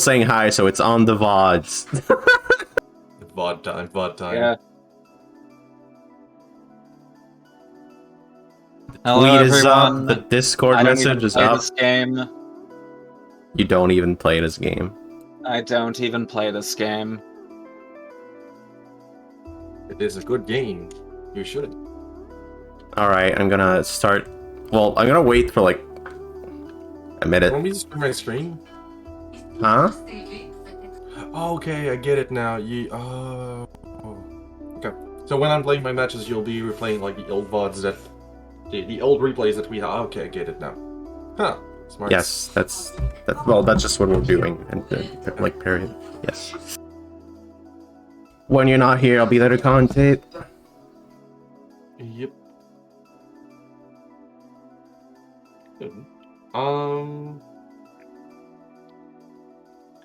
saying hi, so it's on the VODs. VOD time. Yeah. Tweet Hello, is everyone. up, the Discord I don't message even is play up. this game. You don't even play this game. I don't even play this game. It is a good game. You should. Alright, I'm gonna start... Well, I'm gonna wait for like... a minute. Want me to split my screen? Huh? Oh, okay, I get it now. Okay. So when I'm playing my matches, you'll be replaying like the old VODs that... The old replays that we have. Okay, I get it now. Huh. Smart. Yes, that's just what we're doing, and like, period. Yes. When you're not here, I'll be there to commentate. Yep. How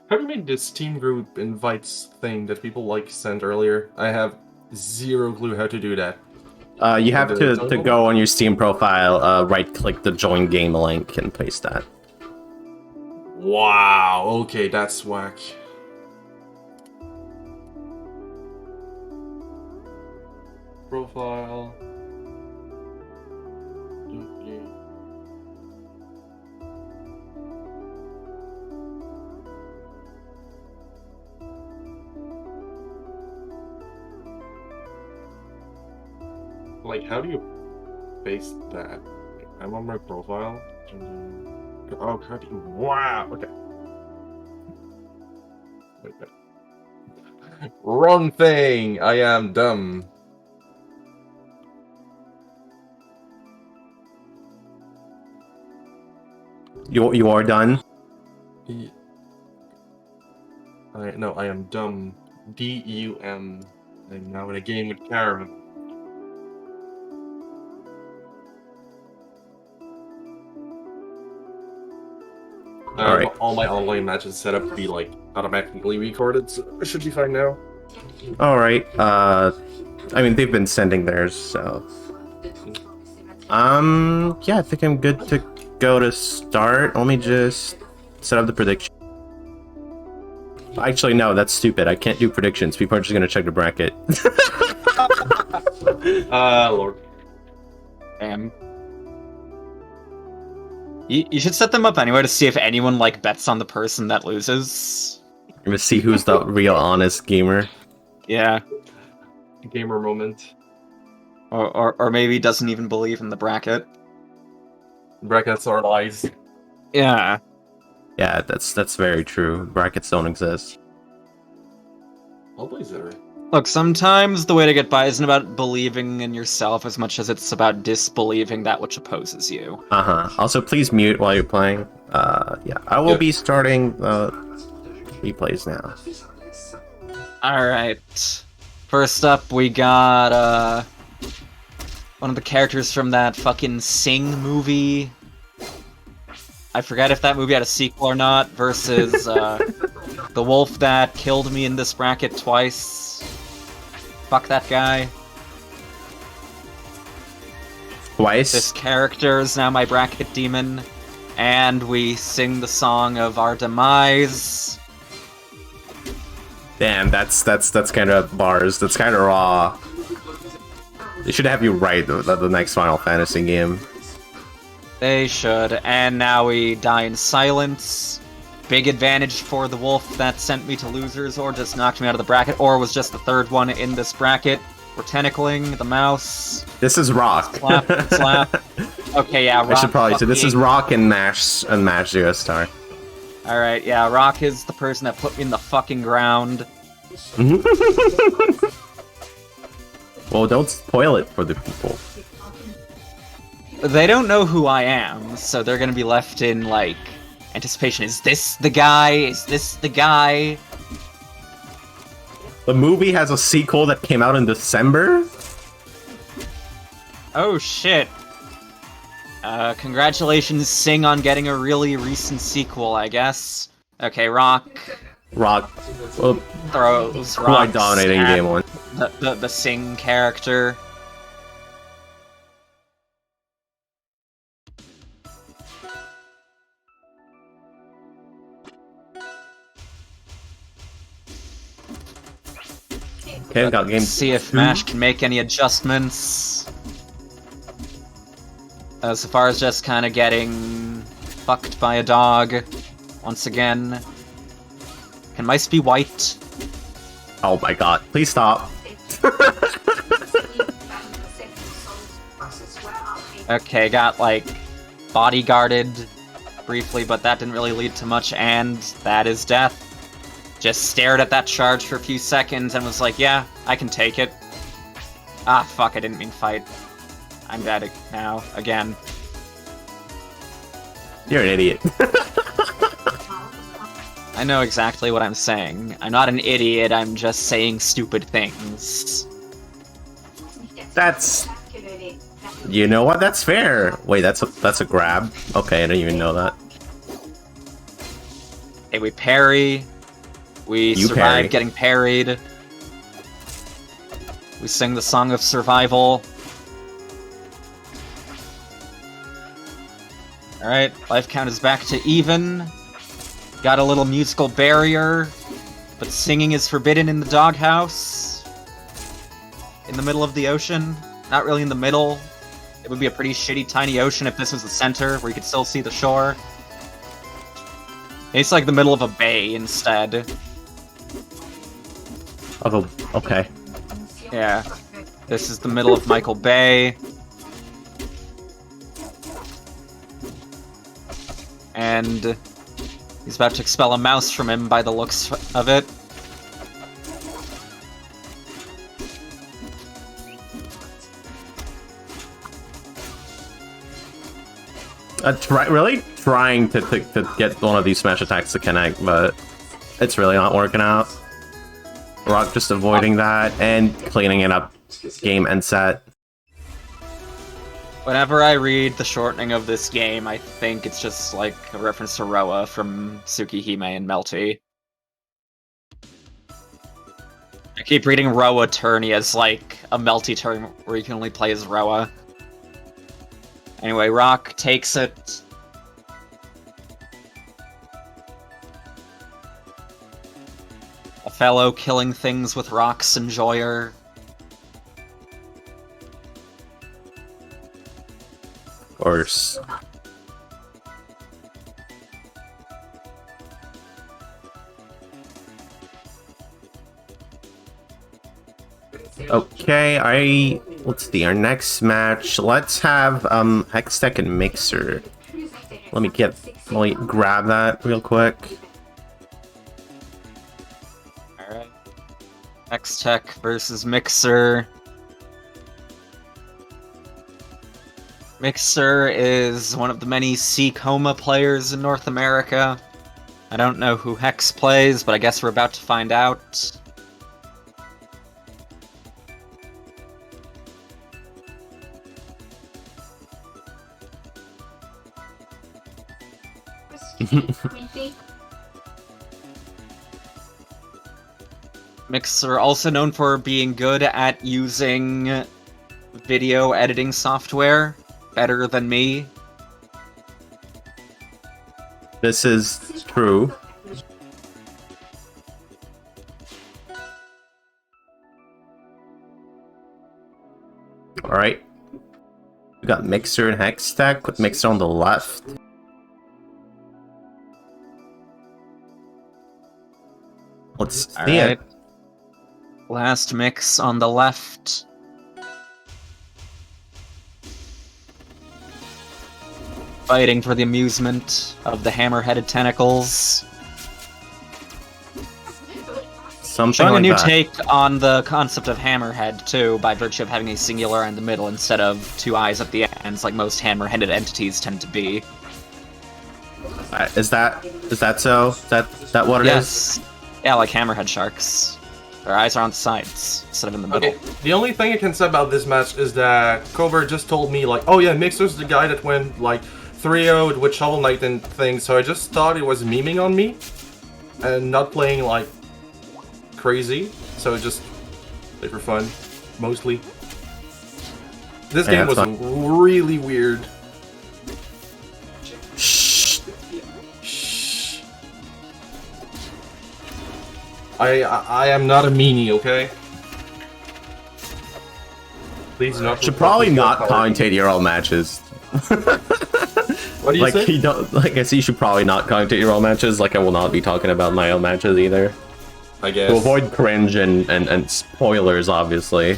do you make this team group invites thing that people like sent earlier? I have zero clue how to do that. You have to go on your Steam profile, right-click the join game link, and paste that. Wow, okay, that's whack. Profile. Like, how do you paste that? I'm on my profile. Oh, how do you... Wow, okay. Wait, wrong thing! I am dumb. You are done? No, I am dumb. D-U-M. I'm now in a game with Caravan. Alright. All my online matches set up to be like automatically recorded, so it should be fine now. Alright, I mean, they've been sending theirs, so... yeah, I think I'm good to go to start. Let me just set up the prediction. Actually, no, that's stupid. I can't do predictions. People are just gonna check the bracket. Lord. Damn. You should set them up anyway to see if anyone, like, bets on the person that loses. We're gonna see who's the real honest gamer. Yeah. Gamer moment. Or maybe doesn't even believe in the bracket. Brackets are lies. Yeah. Yeah, that's very true. Brackets don't exist. I'll play Zetter. Look, sometimes the way to get by isn't about believing in yourself as much as it's about disbelieving that which opposes you. Also, please mute while you're playing. Yeah, I will be starting replays now. Alright. First up, we got, one of the characters from that fucking Sing movie. I forget if that movie had a sequel or not, versus, the wolf that killed me in this bracket twice. Fuck that guy. Twice? This character is now my bracket demon, and we sing the song of our demise. Damn, that's kind of bars. That's kind of raw. They should have you write the next Final Fantasy game. They should. And now we die in silence. Big advantage for the wolf that sent me to losers, or just knocked me out of the bracket, or was just the third one in this bracket. We're tentacling the mouse. This is Rock. Slap, slap. Okay, yeah, Rock. I should probably say this is Rock and Mash Zero Star. Alright, yeah, Rock is the person that put me in the fucking ground. Well, don't spoil it for the people. They don't know who I am, so they're gonna be left in, like, anticipation. Is this the guy? Is this the guy? The movie has a sequel that came out in December? Oh shit. Congratulations, Sing, on getting a really recent sequel, I guess. Okay, Rock. Rock. Well, Throws quite rocks dominating at game one. the Sing character. Okay, we got game See if 2. Mash can make any adjustments. So far as just kind of getting fucked by a dog once again. Can mice be white? Oh my god, please stop. Okay, got like bodyguarded briefly, but that didn't really lead to much, and that is death. Just stared at that charge for a few seconds and was like, yeah, I can take it. Ah, fuck, I didn't mean fight. I'm dead now, again. You're an idiot. I know exactly what I'm saying. I'm not an idiot, I'm just saying stupid things. That's... You know what? That's fair. Wait, that's a grab. Okay, I didn't even know that. Okay, we parry. We survive parry. getting parried. We sing the song of survival. Alright, life count is back to even. Got a little musical barrier, but singing is forbidden in the doghouse. In the middle of the ocean. Not really in the middle. It would be a pretty shitty tiny ocean if this was the center, where you could still see the shore. It's like the middle of a bay instead. Okay. Yeah. This is the middle of Michael Bay. And he's about to expel a mouse from him by the looks of it. Really trying to get one of these smash attacks to connect, but it's really not working out. Rock just avoiding that and cleaning it up game and set. Whenever I read the shortening of this game, I think it's just like a reference to Roa from Tsukihime and Melty. I keep reading Roa Tourney as like a Melty turn where you can only play as Roa. Anyway, Rock takes it. A fellow killing things with rocks enjoyer. Of course. Okay, let's see, our next match, let's have HexxTekk and Mixer. Let me grab that real quick. Alright. HexxTekk versus Mixer. Mixer is one of the many C-Coma players in North America. I don't know who Hex plays, but I guess we're about to find out. Mixer, also known for being good at using video editing software, better than me. This is true. Alright. We got Mixer and HexxTekk with Mixer on the left. Let's see it. Last mix on the left. Fighting for the amusement of the hammer-headed tentacles. Something Showing like a new that. take on the concept of hammerhead, too, by virtue of having a singular eye in the middle instead of two eyes at the ends, like most hammer-headed entities tend to be. Is that so? Is that what it is? Yes. Yeah, like hammerhead sharks. Their eyes are on the sides, instead of in the middle. Okay, the only thing I can say about this match is that Cobra just told me, like, oh yeah, Mixer's the guy that went, like, 3-0'd with Shovel Knight and things, so I just thought it was memeing on me, and not playing, like, crazy, so just play for fun, mostly. This game was really weird. Shh. Shh. I am not a meanie, okay? Please not. Should probably not commentate your own matches. What do you Like, say? you don't, like, I see you should probably not commentate your own matches. Like, I will not be talking about my own matches either. I guess. To avoid cringe and spoilers, obviously.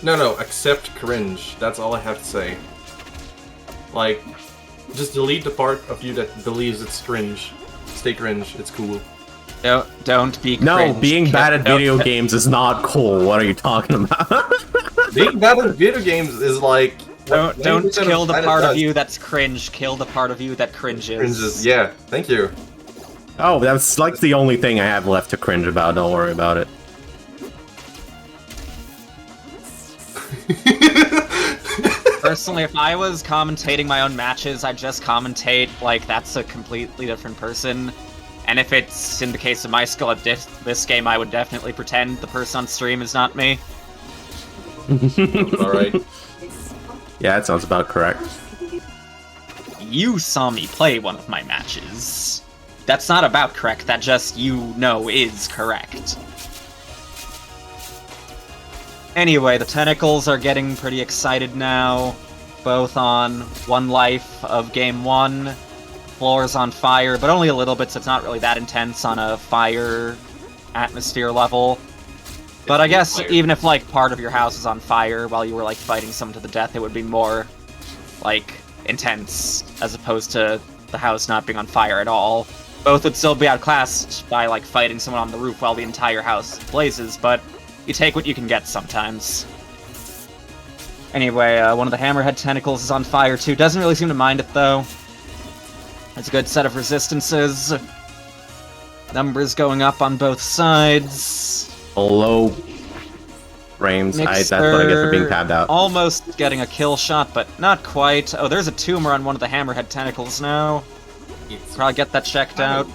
No, accept cringe. That's all I have to say. Like, just delete the part of you that believes it's cringe. Stay cringe, it's cool. Don't be cringe. No, being bad at video games is not cool. What are you talking about? Being bad at video games is like... Don't kill the part of you. you that's cringe. Kill the part of you that cringes. Yeah, thank you. Oh, that's like the only thing I have left to cringe about. Don't worry about it. Personally, if I was commentating my own matches, I'd just commentate like that's a completely different person. And if it's in the case of my skill at this game, I would definitely pretend the person on stream is not me. Alright. Yeah, that sounds about correct. You saw me play one of my matches. That's not about correct, that just you know is correct. Anyway, the tentacles are getting pretty excited now. Both on 1 life of game 1. Floor's on fire, but only a little bit, so it's not really that intense on a fire atmosphere level. But I guess even if, like, part of your house is on fire while you were, like, fighting someone to the death, it would be more, like, intense, as opposed to the house not being on fire at all. Both would still be outclassed by, like, fighting someone on the roof while the entire house blazes, but you take what you can get sometimes. Anyway, one of the hammerhead tentacles is on fire, too. Doesn't really seem to mind it, though. It's a good set of resistances. Numbers going up on both sides. Low frames. That's what I get for being tabbed out. Almost getting a kill shot, but not quite. Oh, there's a tumor on one of the hammerhead tentacles now. Probably get that checked out.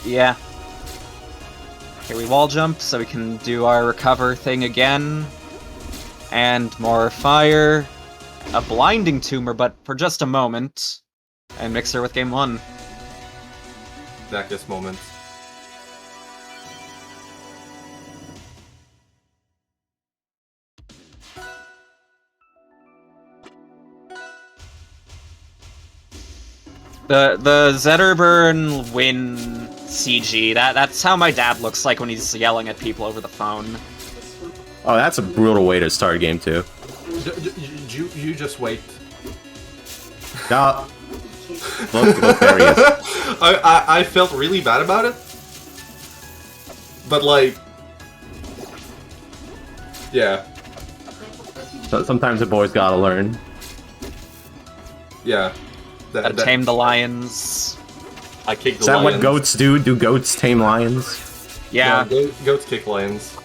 Yeah. Okay, we wall jump so we can do our recover thing again. And more fire. A blinding tumor, but for just a moment. And Mixer with game 1. Darkest moment. The Zetterburn win CG, that's how my dad looks like when he's yelling at people over the phone. Oh, that's a brutal way to start a game, too. You just wait. No. Look, there he is. I felt really bad about it. But, like... Yeah. So sometimes the boys gotta learn. Yeah. Gotta tame the lions. I kicked the Is that lions. what goats do? Do goats tame lions? Yeah. No, goats kick lions.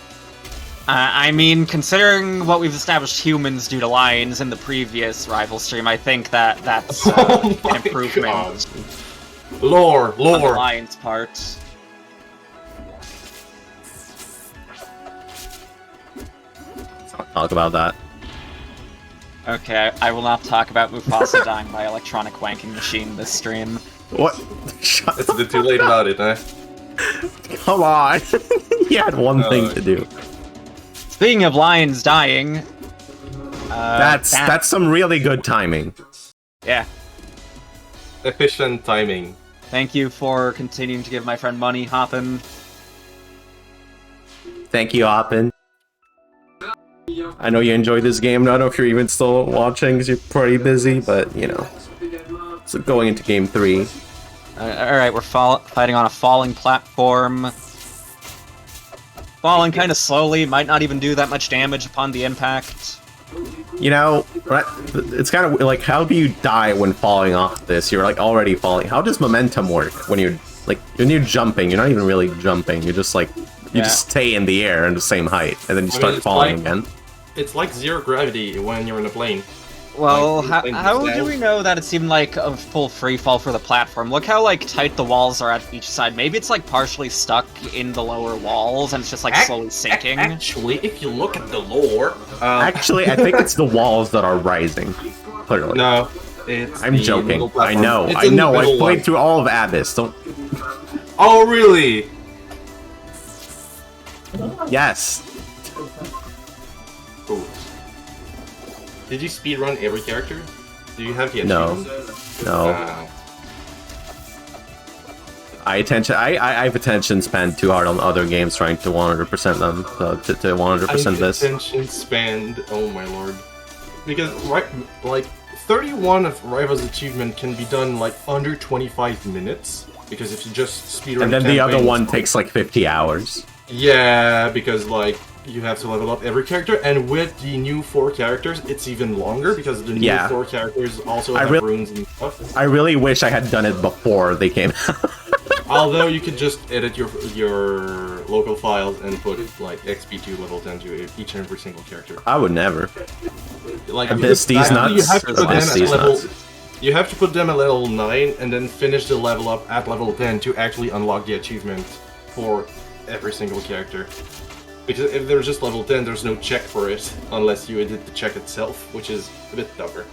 I mean, considering what we've established humans do to lions in the previous rival stream, I think that's an improvement God. Lore. on the lions' part. Let's not talk about that. Okay, I will not talk about Mufasa dying by electronic wanking machine this stream. What? Shut It's a bit too late about it, eh? Come on. He had one thing to do. Speaking of lions dying... That's some really good timing. Yeah. Efficient timing. Thank you for continuing to give my friend money, Hoppin. Thank you, Oppen. I know you enjoyed this game. I don't know if you're even still watching because you're pretty busy, but, you know. So going into game 3. Alright, we're fighting on a falling platform. Falling kind of slowly, might not even do that much damage upon the impact. You know, it's kind of like, how do you die when falling off this? You're like already falling. How does momentum work when you're like, when you're jumping? You're not even really jumping. You're just like, you just stay in the air in the same height, and then you start falling again. It's like zero gravity when you're in a plane. Well, Like, how do we know that it seemed like a full free fall for the platform? Look how like tight the walls are at each side. Maybe it's like partially stuck in the lower walls and it's just like slowly sinking. Actually, if you look at the lore... Actually, I think it's the walls that are rising. Clearly. No, it's I'm joking. I know. It's I in the know. I middle played one. through all of Abyss. Don't. Oh, really? Yes. Cool. Did you speedrun every character? Do you have the No. achievement? No. I have attention span too hard on other games trying to 100% them, so to 100% this. Attention span, oh my lord. Because, right, like, 31 of Rival's achievement can be done, like, under 25 minutes. Because if you just speedrun And then the other campaigns- one takes like 50 hours. Yeah, because, like, you have to level up every character, and with the new 4 characters, it's even longer, because the new 4 characters also have runes and stuff. I really wish I had done it before they came out. Although you could just edit your local files and put like XP2 level 10 to each and every single character. I would never. Like Abyss these nuts. You have to put them Abyss at these level. nuts. You have to put them at level 9 and then finish the level up at level 10 to actually unlock the achievement for every single character. Because if they're just level 10, there's no check for it unless you edit the check itself, which is a bit tougher.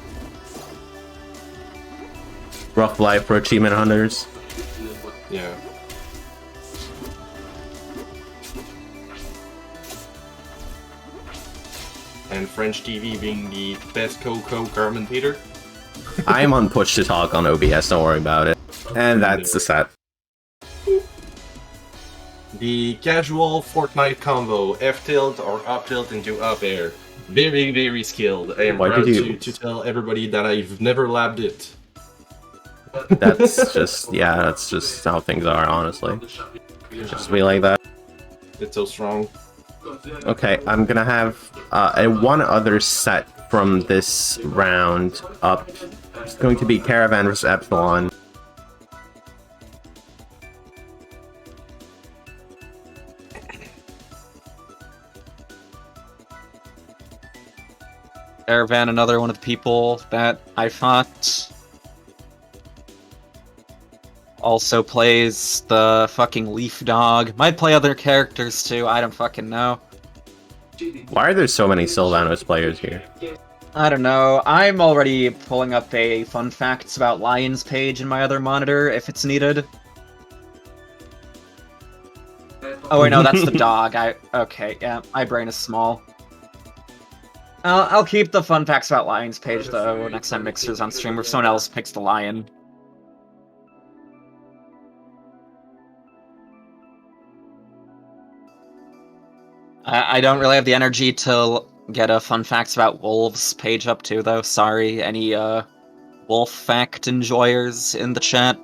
Rough life for achievement hunters. Yeah. And French TV being the best commentator. I'm on push to talk on OBS, don't worry about it. And that's the set. The casual Fortnite combo, F tilt or up tilt into up air. Very, very skilled. I am proud to tell everybody that I've never labbed it. That's just, yeah, that's just how things are, honestly. Just be like that. It's so strong. Okay, I'm gonna have one other set from this round up. It's going to be Caravan vs. Epsilon. Caravan, another one of the people that I fought. Also plays the fucking Leaf Dog. Might play other characters too, I don't fucking know. Why are there so many Sylvanos players here? I don't know. I'm already pulling up a fun facts about lions page in my other monitor if it's needed. Oh wait, no, that's the dog. Okay, yeah, my brain is small. I'll keep the fun facts about lions page though next time Mixer's on stream, or if someone else picks the lion. I don't really have the energy to get a fun facts about wolves page up too, though. Sorry, any wolf fact enjoyers in the chat?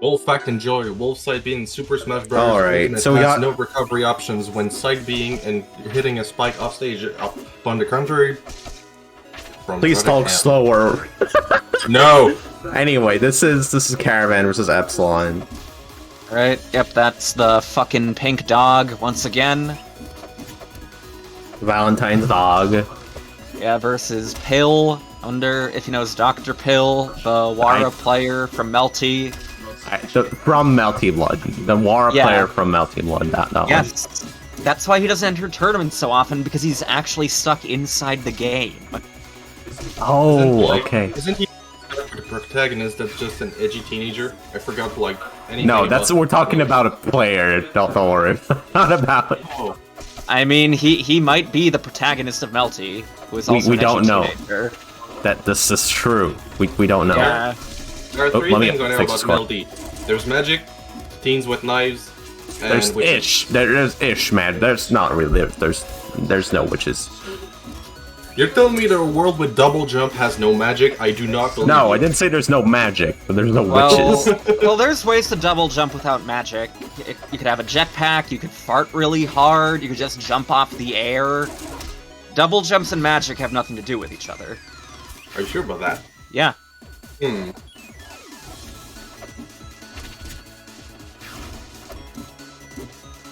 Wolf fact enjoyer. Wolf side being Super Smash Bros. Alright, so we has got no recovery options when side being and hitting a spike off stage. On the contrary, please talk slower. No. Anyway, this is Caravan versus Epsilon. Right. Yep, that's the fucking pink dog once again. Valentine's dog. Yeah, versus Pill, if you know, it's Dr. Pill, the Wara player from Melty. From Melty Blood. The Wara player from Melty Blood, that yes. One. That's why he doesn't enter tournaments so often, because he's actually stuck inside the game. Oh, okay. Isn't he the protagonist that's just an edgy teenager? I forgot, like, anything. No, we're talking about a player, don't worry. Not about... Oh. I mean, he might be the protagonist of Melty, who is also we don't know. Teenager. That this is true. We don't know. Yeah. There are 3 things I know about Melty. There's magic, teens with knives, and there's witches. ish. There's ish, man. There's not really. There's no witches. You're telling me that a world with double jump has no magic? I do not believe No, you. I didn't say there's no magic, but there's no witches. Well, there's ways to double jump without magic. You could have a jetpack, you could fart really hard, you could just jump off the air. Double jumps and magic have nothing to do with each other. Are you sure about that? Yeah.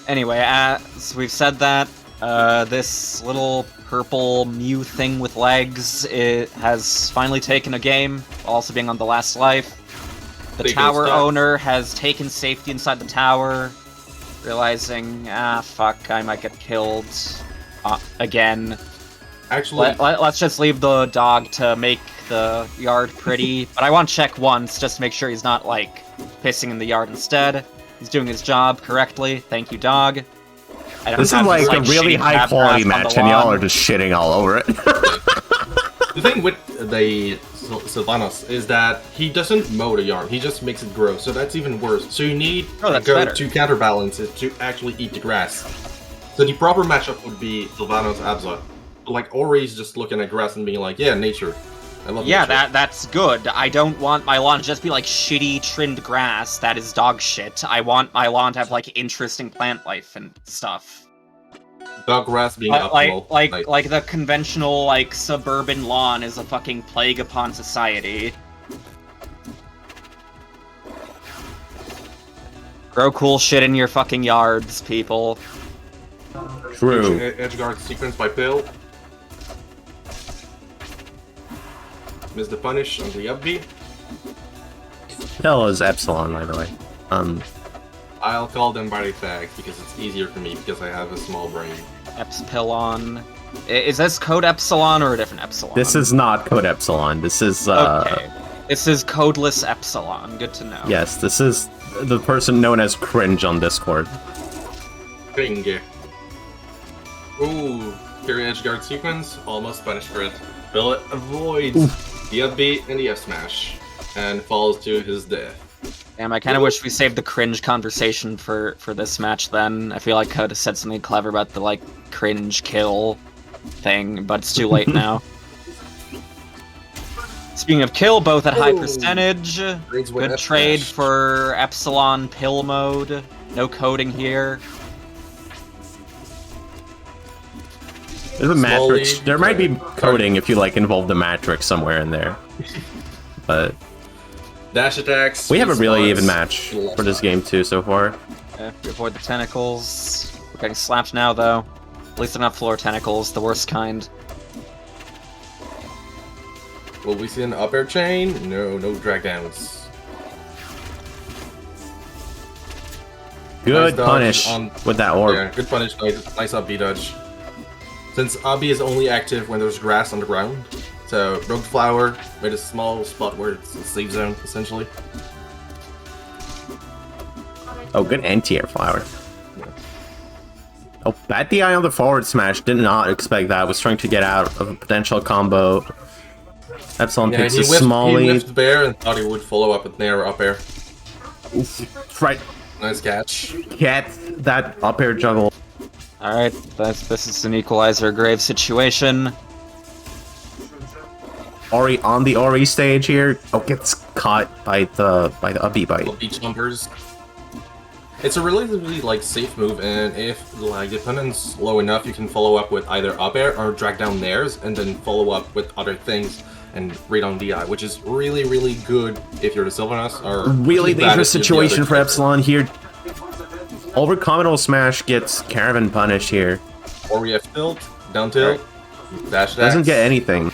Anyway, as we've said that, this little purple Mew thing with legs, it has finally taken a game, also being on the last life. The tower owner has taken safety inside the tower, realizing, fuck, I might get killed again. Actually, let's just leave the dog to make the yard pretty, but I want to check once, just to make sure he's not, like, pissing in the yard instead. He's doing his job correctly. Thank you, dog. This is like a really high quality match, and y'all are just shitting all over it. The thing with the Sylvanos is that he doesn't mow the yarn, he just makes it grow, so that's even worse. So you need to go better. to counterbalance it to actually eat the grass. So the proper matchup would be Sylvanos Absa. Like, Ori's just looking at grass and being like, yeah, nature. I love nature. that's good. I don't want my lawn to just be like shitty trimmed grass that is dog shit. I want my lawn to have like interesting plant life and stuff. Dog grass being optimal. Like the conventional like suburban lawn is a fucking plague upon society. Grow cool shit in your fucking yards, people. True. Edgeguard sequence by Pill. Miss the punish on the up B. Pill is Epsilon, by the way. I'll call them by the tag because it's easier for me because I have a small brain. Epsilon. Is this code Epsilon or a different Epsilon? This is not code Epsilon. This is okay. This is codeless Epsilon. Good to know. Yes, this is the person known as Cringe on Discord. Bing. Ooh, carry edgeguard sequence, almost punished for it. Bill avoids the up B and the F smash, and falls to his death. Damn, I kind of wish we saved the cringe conversation for this match then. I feel like I could have said something clever about the, like, cringe kill thing, but it's too late now. Speaking of kill, both at high percentage. Good trade for Epsilon pill mode. No coding here. There's a matrix. There might be coding if you, like, involve the matrix somewhere in there. But... dash attacks. We have a really even match for this game too so far. Yeah, we avoid the tentacles. We're getting slapped now though. At least they're not floor tentacles, the worst kind. Will we see an up air chain? No, no drag downs. Good nice punish with that orb. Yeah, good punish. Nice up B dodge. Since up B is only active when there's grass on the ground. So, Rogue Flower made a small spot where it's a safe zone, essentially. Oh, good anti-air flower. Yeah. Oh, bat the eye on the forward smash. Did not expect that. Was trying to get out of a potential combo. Epsilon picks a small lead. He whiffed bear and thought he would follow up with Nair up air. Oof, right. Nice catch. Get that up air juggle. Alright, this is an equalizer grave situation. Ori on the Ori stage here. Oh, gets caught by the uppy bite. Beach jumpers. It's a relatively like safe move, and if like the opponent's low enough, you can follow up with either up air or drag down theirs, and then follow up with other things and read on DI, which is really, really good if you're the Sylvanos. Or really dangerous situation for Epsilon here. Over Commodore Smash gets Caravan punished here. Or we have tilt, down tilt, dash. Doesn't get anything.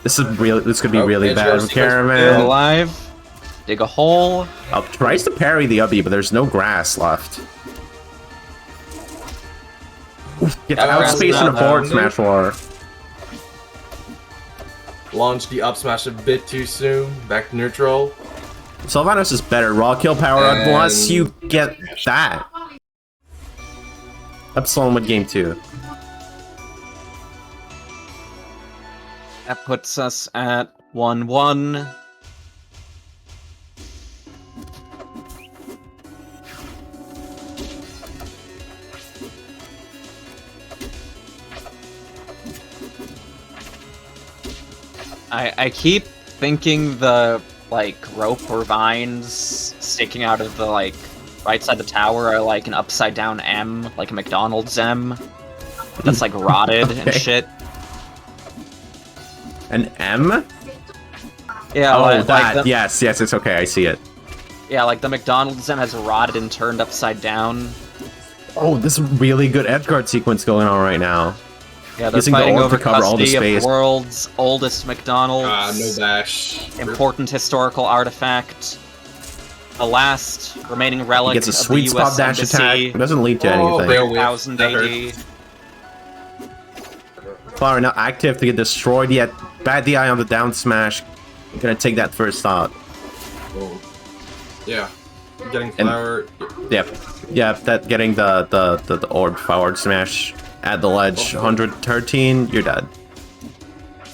This could be really bad for Caravan. Alive. Dig a hole. Tries to parry the uppy, but there's no grass left. Gets outspace in a forward smash war. Launch the up smash a bit too soon. Back to neutral. Sylvanos is better. Raw kill power unless you get that. Epsilon with game 2. That puts us at 1-1. I keep thinking the, like, rope or vines sticking out of the, like, right side of the tower are, like, an upside-down M, like a McDonald's M. That's, like, rotted and shit. An M? Yeah, oh, like that. Yes, it's okay. I see it. Yeah, like the McDonald's M has rotted and turned upside down. Oh, this is really good edgeguard sequence going on right now. Yeah, they're fighting over custody of the world's oldest McDonald's. No dash. Important historical artifact. The last remaining relic gets a of sweet the spot US dash Embassy. attack. It doesn't lead to anything. 1000 AD. Flower now active to get destroyed yet. Bad DI on the down smash. I'm gonna take that first thought. Oh. Yeah. Getting flower. Yep. That getting the orb forward smash at the ledge. 113, you're dead.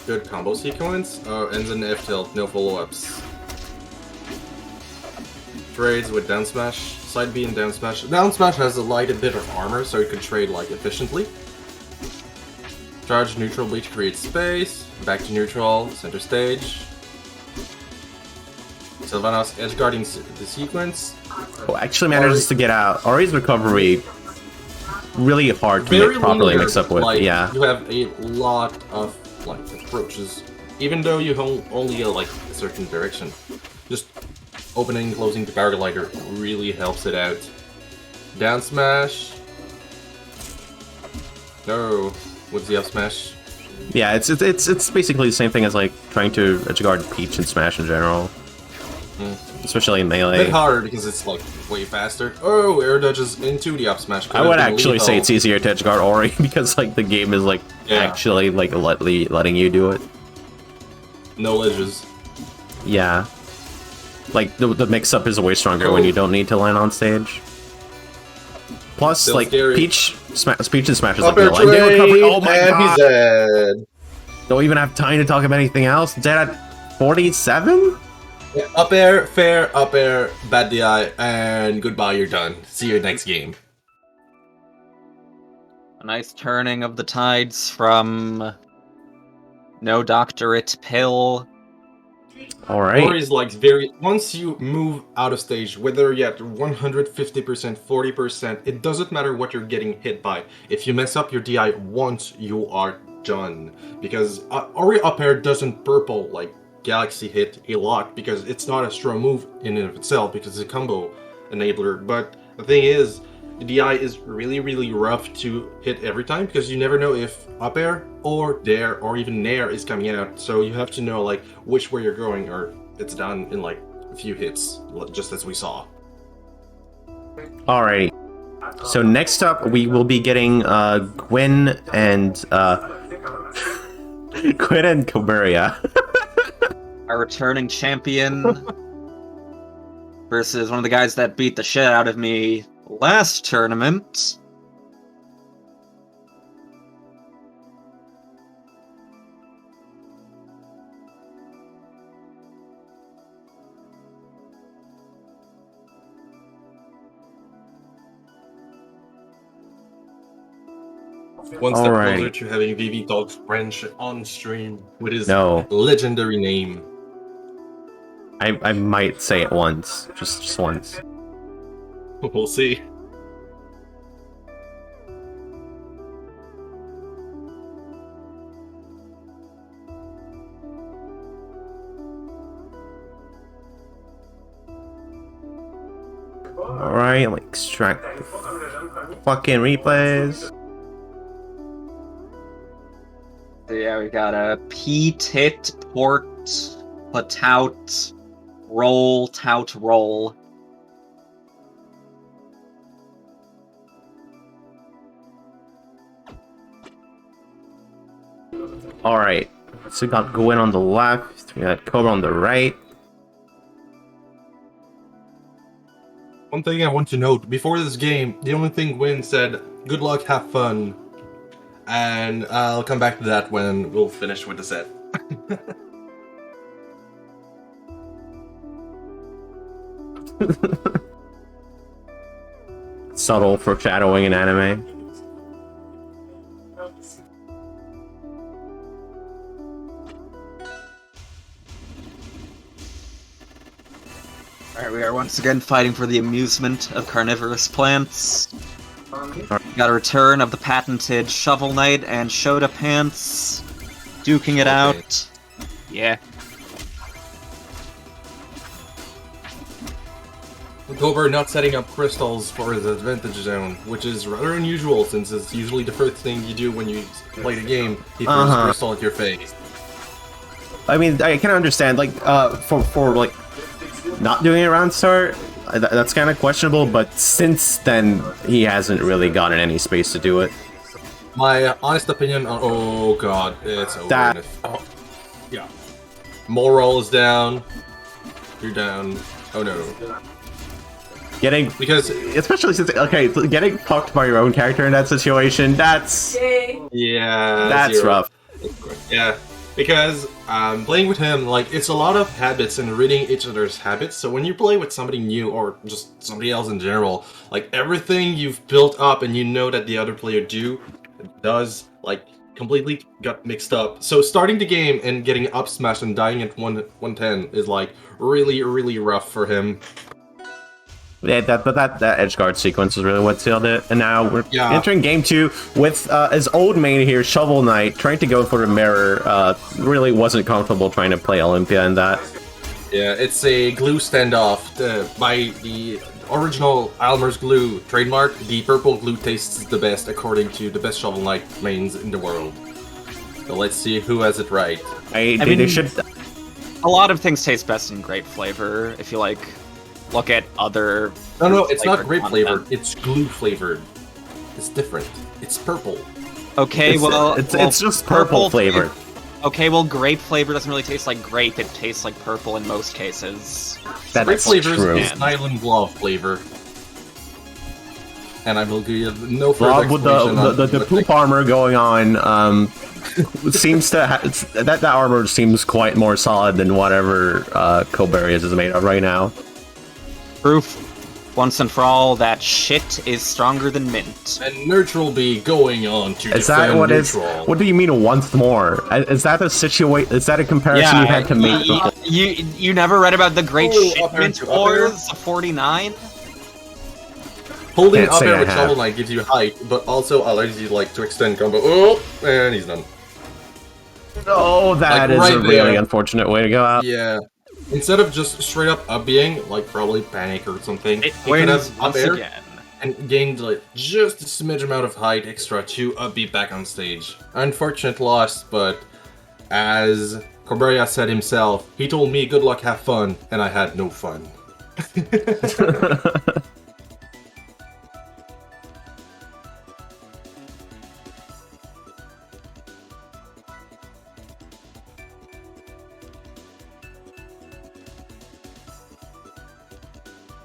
good combo sequence. Ends in F tilt, no follow-ups. Trades with down smash, side B and down smash. Down smash has a light bit of armor, so you can trade like efficiently. Charge neutral bleach, create space. Back to neutral, center stage. Sylvanos edgeguarding the sequence. Oh, actually manages to get out. Ori's recovery really hard to make properly linear, mix up with. like, yeah. You have a lot of like approaches, even though you only go like a certain direction. Just opening and closing the paraglider really helps it out. Down smash. No. What's the up smash? Yeah, it's basically the same thing as like trying to edgeguard Peach and Smash in general. Especially in A melee. bit harder because it's like way faster. Oh, air dodges into the up smash. I would actually say it's easier to edgeguard Ori because like the game is like actually like letting you do it. No ledges. Yeah. Like the mix-up is way stronger when you don't need to land on stage. Plus, Still like scary. Peach and Smash is like Upper the recovery. Oh my and god! he's dead. Don't even have time to talk about anything else. Dead at 47? Yeah, up air, fair, up air, bad DI, and goodbye, you're done. See you next game. A nice turning of the tides from no doctorate pill. Alright. Ori's like once you move out of stage, whether you're at 150%, 40%, it doesn't matter what you're getting hit by. If you mess up your DI once, you are done. Because Ori up air doesn't purple like Galaxy hit a lot because it's not a strong move in and of itself because it's a combo enabler. But the thing is, the DI is really, really rough to hit every time because you never know if up air or dare or even nair is coming out. So you have to know like which way you're going or it's done in like a few hits, just as we saw. Alrighty. So next up, we will be getting Gwyn and Gwyn and Cabiria. Our returning champion versus one of the guys that beat the shit out of me last tournament. One step Alright. closer to having VV Dog's French on stream with his No. legendary name. I might say it once. Just once. We'll see. Alright, like extract the fucking replays. So yeah, we got a P-tit, port, tout, roll, tout, roll. Alright, so we got Gwyn on the left, we got Cobra on the right. One thing I want to note, before this game, the only thing Gwyn said, good luck, have fun. And I'll come back to that when we'll finish with the set. Subtle foreshadowing in anime. Alright, we are once again fighting for the amusement of carnivorous plants. Got a return of the patented Shovel Knight and Shoda Pants. Duking it out. Yeah. Gober not setting up crystals for his advantage zone, which is rather unusual since it's usually the first thing you do when you play the game. He throws a crystal at your face. I mean, I can understand, like, for like, not doing it around start, that's kind of questionable, but since then, he hasn't really gotten any space to do it. My honest opinion on... Oh god, it's over. That- Yeah. Moral is down. You're down. Oh no. Getting... Because... Especially since, okay, getting fucked by your own character in that situation, that's... Yeah... That's zero. rough. Yeah. Because playing with him, like, it's a lot of habits and reading each other's habits. So when you play with somebody new or just somebody else in general, like, everything you've built up and you know that the other player does, like, completely got mixed up. So starting the game and getting up smashed and dying at 110 is, like, really, really rough for him. Yeah, that edge guard sequence is really what sealed it. And now we're entering game 2 with his old main here, Shovel Knight, trying to go for the mirror. Really wasn't comfortable trying to play Olympia in that. Yeah, it's a glue standoff by the original Almer's glue trademark. The purple glue tastes the best according to the best Shovel Knight mains in the world. So let's see who has it right. I mean, they should. A lot of things taste best in grape flavor. If you like. Look at other. No, it's not grape flavored. It's glue flavored. It's different. It's purple. Okay, it's just purple flavored. Okay, well, grape flavor doesn't really taste like grape. It tastes like purple in most cases. Grape flavor is nylon glove flavor. And I will give you no further explanation with the poop armor going on. Seems to that armor seems quite more solid than whatever Coberius is made of right now. Proof, once and for all, that shit is stronger than mint. And Neutral be going on to is that what Neutral. What do you mean once more? Is that a Is that a comparison you had to make? You never read about the great shit mint wars of 49? Holding up air with Shovel Knight gives you height, but also allows you to extend combo. Oh, and he's done. Oh, that is a really unfortunate way to go out. Yeah. Instead of just straight up up-being, like probably panic or something, he could have up air and gained just a smidge amount of height extra to up-be back on stage. Unfortunate loss, but as Corberia said himself, he told me good luck, have fun, and I had no fun.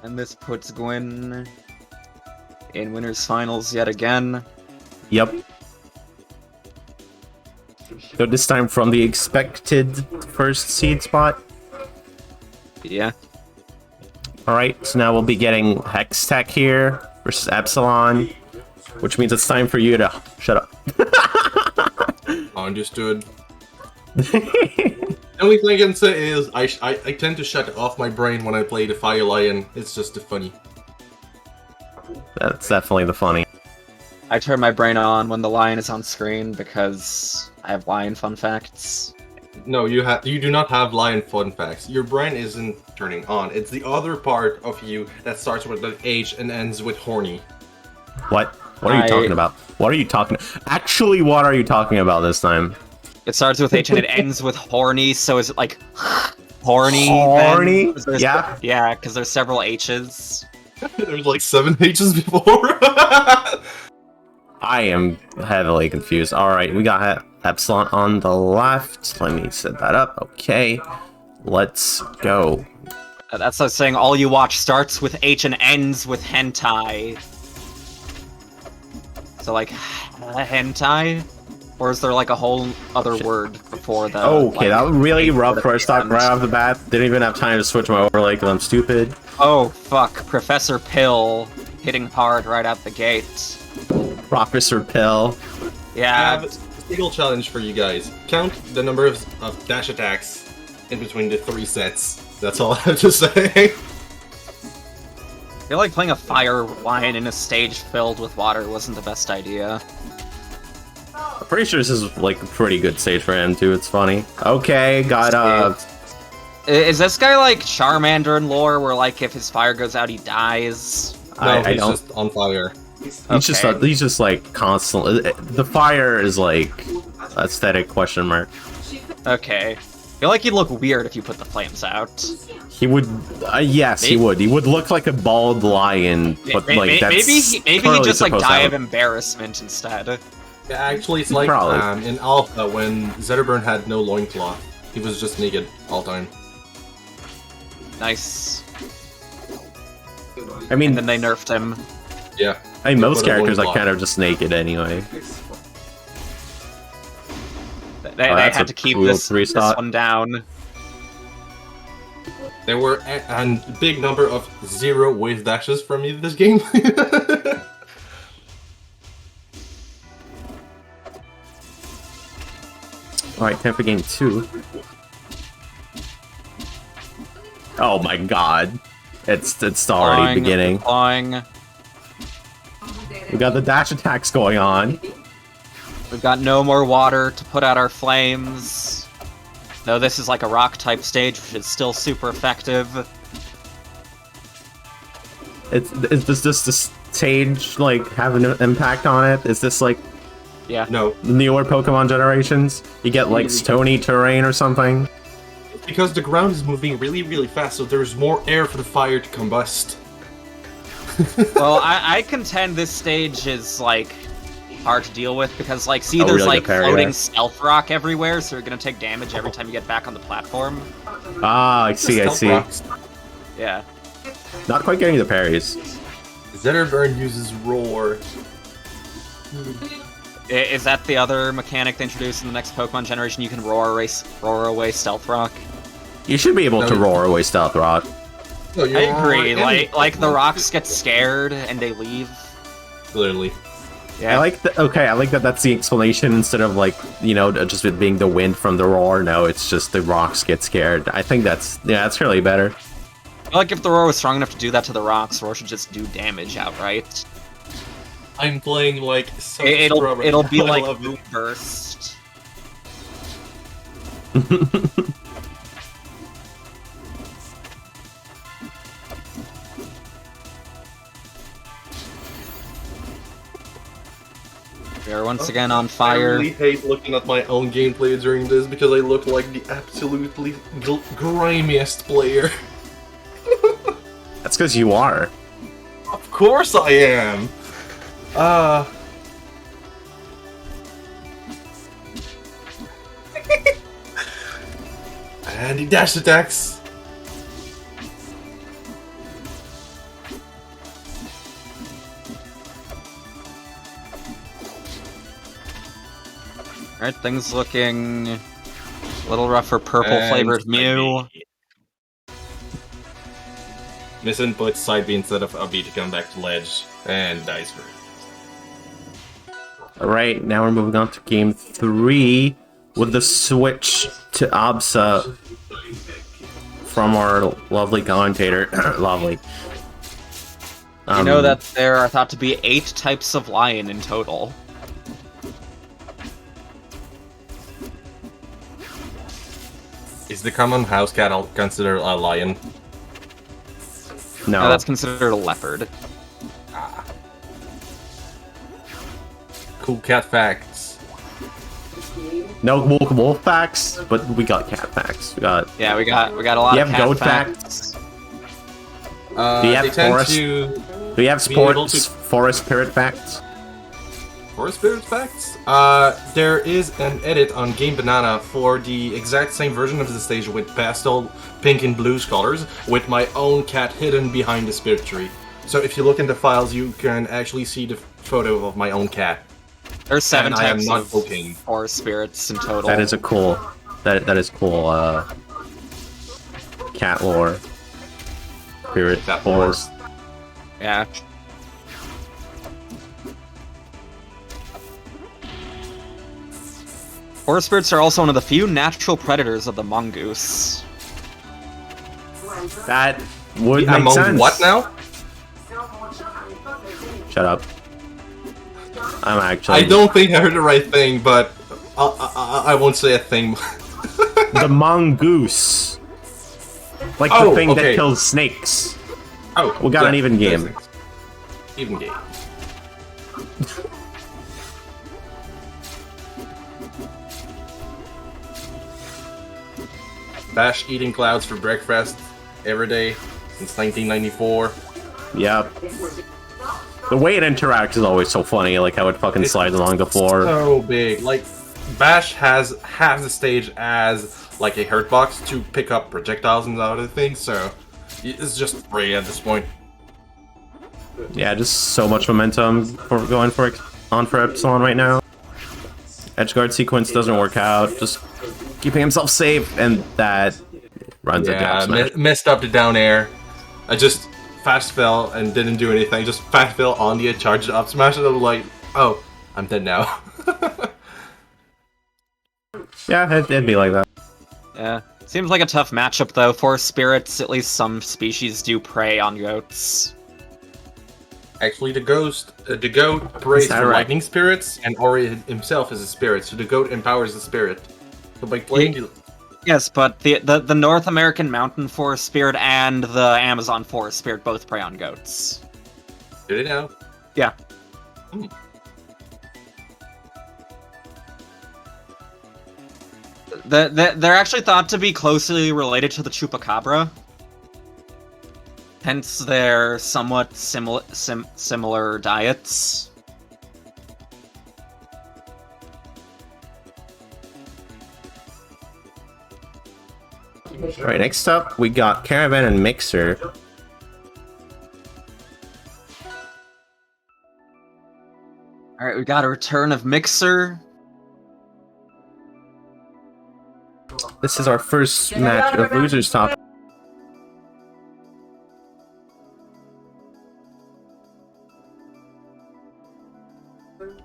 And this puts Gwyn in winners finals yet again. Yep. So this time from the expected first seed spot. Yeah. Alright, so now we'll be getting HexxTekk here versus Epsilon, which means it's time for you to shut up. Understood. The only thing I can say is I tend to shut off my brain when I play the Fire Lion. It's just funny. That's definitely the funny. I turn my brain on when the lion is on screen because I have lion fun facts. No, you do not have lion fun facts. Your brain isn't turning on. It's the other part of you that starts with an H and ends with horny. What? What are you talking about? What are you talking? Actually, what are you talking about this time? It starts with H and it ends with horny, so is it like horny? Horny? Yeah. Yeah, because there's several H's. There's like 7 H's before. I am heavily confused. Alright, we got Epsilon on the left. Let me set that up. Okay. Let's go. That's like saying all you watch starts with H and ends with hentai. So like, hentai? Or is there like a whole other word before that? Okay, that was really rough first start right off the bat. Didn't even have time to switch my overlay because I'm stupid. Oh, fuck. Professor Pill hitting hard right out the gate. Professor Pill. Yeah. I have a single challenge for you guys. Count the number of dash attacks in between the 3 sets. That's all I have to say. I feel like playing a fire lion in a stage filled with water wasn't the best idea. I'm pretty sure this is like a pretty good stage for him too. It's funny. Okay, got Is this guy like Charmander in lore, where like if his fire goes out, he dies? No, he's just on fire. He's just like constantly. The fire is like aesthetic question mark. Okay. I feel like he'd look weird if you put the flames out. He would, yes, he would. He would look like a bald lion, but like that's maybe he'd just like die of embarrassment instead. Yeah, actually, it's like in Alpha when Zetterburn had no loincloth. He was just naked all time. Nice. I mean, and then they nerfed him. Yeah. I mean, most characters are kind of just naked anyway. They had to keep this one down. There were a big number of 0 wave dashes from me this game. Alright, time for game 2. Oh my god. It's already beginning. Flying. We got the dash attacks going on. We've got no more water to put out our flames. Though this is like a rock type stage, which is still super effective. Does this stage like have an impact on it? Is this like no newer Pokemon generations? You get like stony terrain or something? Because the ground is moving really, really fast, so there's more air for the fire to combust. Well, I contend this stage is like hard to deal with because like there's really like floating yeah. stealth rock everywhere, so you're gonna take damage every time you get back on the platform. Ah, I see. Rocks. Yeah. Not quite getting the parries. Zetterburn uses roar. Is that the other mechanic they introduced in the next Pokemon generation? You can roar away stealth rock. You should be able to roar away stealth rock. No, I agree. Like the rocks get scared and they leave. Literally. Yeah. I like that that's the explanation instead of like, you know, just it being the wind from the roar. No, it's just the rocks get scared. I think that's really better. I feel like if the roar was strong enough to do that to the rocks, roar should just do damage outright. I'm playing like so it'll be like Boom Burst. We're once again on fire. I really hate looking at my own gameplay during this because I look like the absolutely grimiest player. That's because you are. Of course I am! And he dash attacks! Alright, things looking a little rough for purple-flavored Mew. Misinput side B instead of up B to come back to ledge, and dice for it. Alright, now we're moving on to game 3 with the switch to Absa from our lovely commentator. Lovely. You know that there are thought to be 8 types of lion in total. Is the common house cat considered a lion? No, that's considered a leopard. Cool cat facts. no wolf facts, but we got cat facts. We got we got a lot you of have cat goat facts. Do you have forest? Do you have forest spirit facts? Forest spirit facts? There is an edit on Game Banana for the exact same version of the stage with pastel pink and blues colors, with my own cat hidden behind the spirit tree. So if you look in the files, you can actually see the photo of my own cat. There's 7 and types I am not of joking. forest spirits in total. That is a cool. That is cool. Cat lore. Spirit Cat forest. Yeah. Forest spirits are also one of the few natural predators of the mongoose. That would make Among sense. what now? Shut up. I'm actually. I don't think I heard the right thing, but I won't say a thing. The mongoose. Like the thing that kills snakes. Oh, we got an even game. Even game. Bash eating clouds for breakfast every day since 1994. Yep. The way it interacts is always so funny, like how it fucking slides along the floor. So big. Like, Bash has half the stage as like a hurt box to pick up projectiles and other things, so it's just free at this point. Yeah, just so much momentum for going for Epsilon right now. Edgeguard sequence doesn't work out. Just keeping himself safe, and that runs into up smash. Messed up the down air. I just fast fell and didn't do anything. Just fast fell on the charged up smash, and I'm like, oh, I'm dead now. Yeah, it'd be like that. Yeah. Seems like a tough matchup, though. For spirits, at least some species do prey on goats. Actually, the goat prays for right? lightning spirits, and Ori himself is a spirit, so the goat empowers the spirit. So by playing Yes, but the North American mountain forest spirit and the Amazon forest spirit both prey on goats. Do they now? Yeah. Hmm. They're actually thought to be closely related to the chupacabra. Hence their somewhat similar diets. Alright, next up we got Caravan and Mixer. Alright, we got a return of Mixer. This is our first match of Losers Top.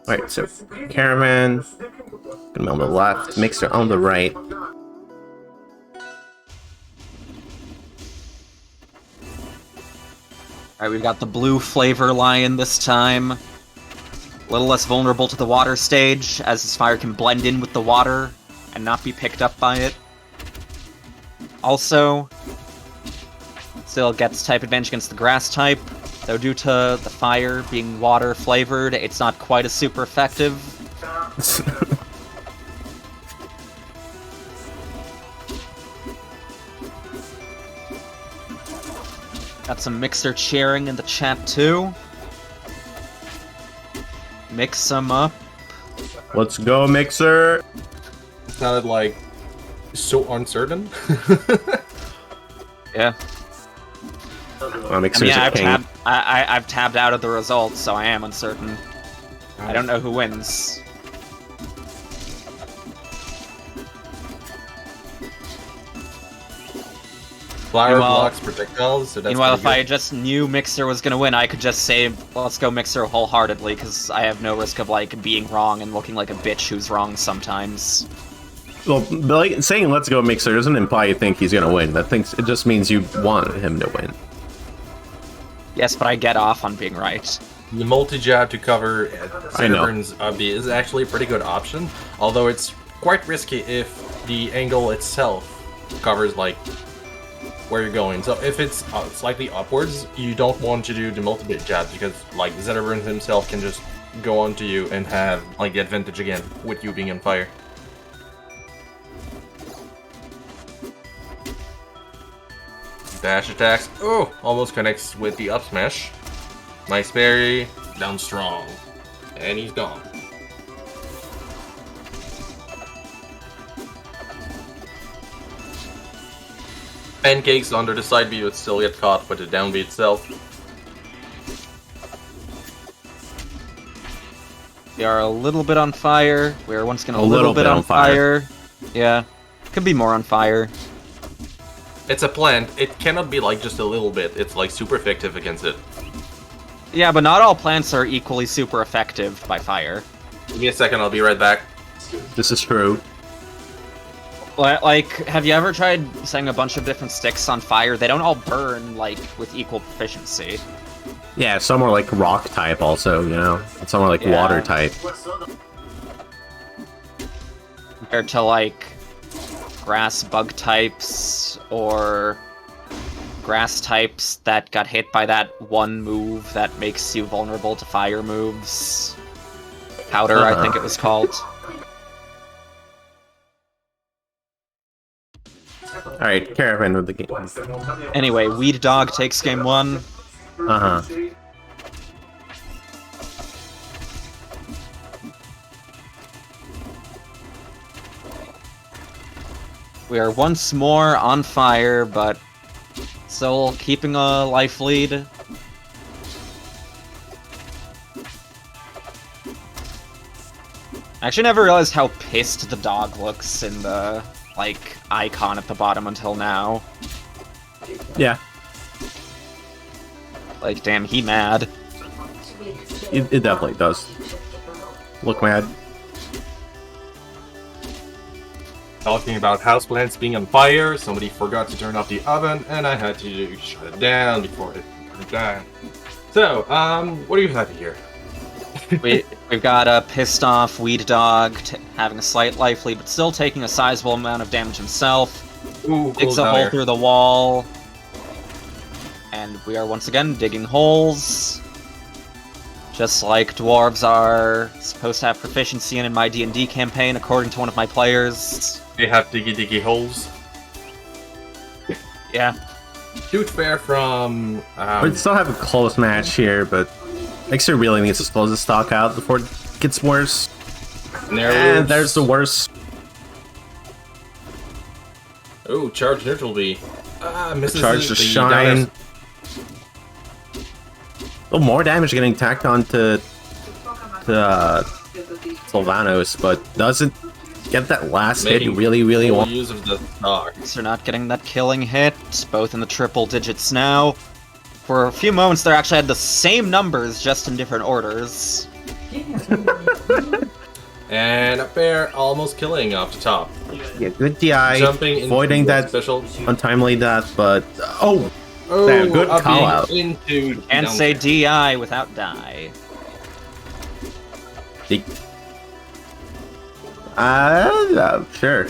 Alright, so Caravan gonna be on the left, Mixer on the right. Alright, we've got the blue flavor lion this time. A little less vulnerable to the water stage, as his fire can blend in with the water and not be picked up by it. Also, still gets type advantage against the grass type, though due to the fire being water flavored, it's not quite as super effective. Got some Mixer cheering in the chat too. Mix them up. Let's go, Mixer! It sounded like so uncertain. Yeah. Mixer's a king. I've tabbed out of the results, so I am uncertain. I don't know who wins. Flower blocks projectiles, so that's meanwhile, if pretty I just knew Mixer was gonna win, I could just say, let's go Mixer wholeheartedly, because I have no risk of, like, being wrong and looking like a bitch who's wrong sometimes. Well, like, saying let's go Mixer doesn't imply you think he's gonna win. It just means you want him to win. Yes, but I get off on being right. The multi-jab to cover Zetterburn's Ubbi is actually a pretty good option, although it's quite risky if the angle itself covers, like, where you're going. So if it's slightly upwards, you don't want to do the multi-bit jab, because, like, Zetterburn himself can just go onto you and have, like, the advantage again, with you being on fire. Dash attacks. Oh, almost connects with the up smash. Nice parry. Down strong. And he's gone. Pancakes under the side B would still get caught with the down B itself. We are a little bit on fire. We are once again a little bit on fire. Yeah. Could be more on fire. It's a plant. It cannot be like just a little bit. It's like super effective against it. Yeah, but not all plants are equally super effective by fire. Give me a second, I'll be right back. This is true. Like, have you ever tried setting a bunch of different sticks on fire? They don't all burn, like, with equal proficiency. Yeah, some are like rock type also, you know? And some are like water type. Compared to, like, grass bug types, or grass types that got hit by that one move that makes you vulnerable to fire moves. Powder, I think it was called. Alright, Caravan with the game. Anyway, Weed Dog takes game 1. Uh-huh. We are once more on fire, but still keeping a life lead. I actually never realized how pissed the dog looks in the, like, icon at the bottom until now. Yeah. Like, damn, he mad. It definitely does. Look mad. Talking about houseplants being on fire, somebody forgot to turn off the oven, and I had to shut it down before it burned down. So, what do you have here? We've got a pissed off weed dog having a slight life lead, but still taking a sizable amount of damage himself. Ooh, Digs a hole through the wall. And we are once again digging holes. Just like dwarves are supposed to have proficiency in my D&D campaign, according to one of my players. They have diggy holes. Yeah. Huge bear from... We still have a close match here, but Mixer really needs to close the stock out before it gets worse. And there's the worst. Oh, charge neutral B. Misses Charge the shine. damage. Oh, more damage getting tacked on to Sylvanos, but doesn't get that last hit you really want. Use of the dog. They're not getting that killing hit, both in the triple digits now. For a few moments, they actually had the same numbers, just in different orders. And a bear almost killing off the top. Yeah, good DI, Jumping avoiding that special. untimely death, but damn, good call out. Into Can't say DI without die. Sure.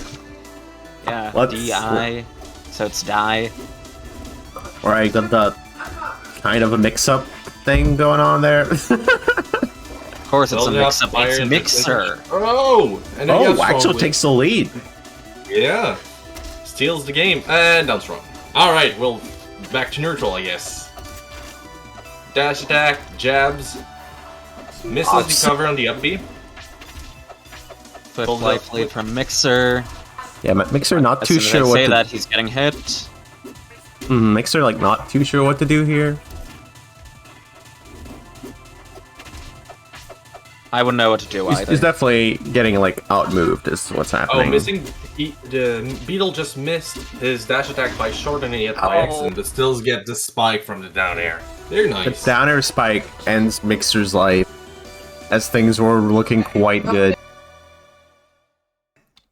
Yeah, Let's- DI, so it's die. Alright, got the kind of a mix-up thing going on there. Of course, it's a mix-up. It's Mixer. Oh! And then Axel takes the lead. Yeah. Steals the game. And down strong. Alright, well, back to neutral, I guess. Dash attack, jabs. Misses the cover on the up B. Foot life lead from Mixer. Yeah, Mixer not As too soon as sure I what say to... that, he's getting hit. Mixer, like, not too sure what to do here. I wouldn't know what to do either. He's definitely getting, like, outmoved is what's happening. Oh, missing... the Beetle just missed his dash attack by shortening it by accident, but still get the spike from the down air. Very nice. The down air spike ends Mixer's life, as things were looking quite good.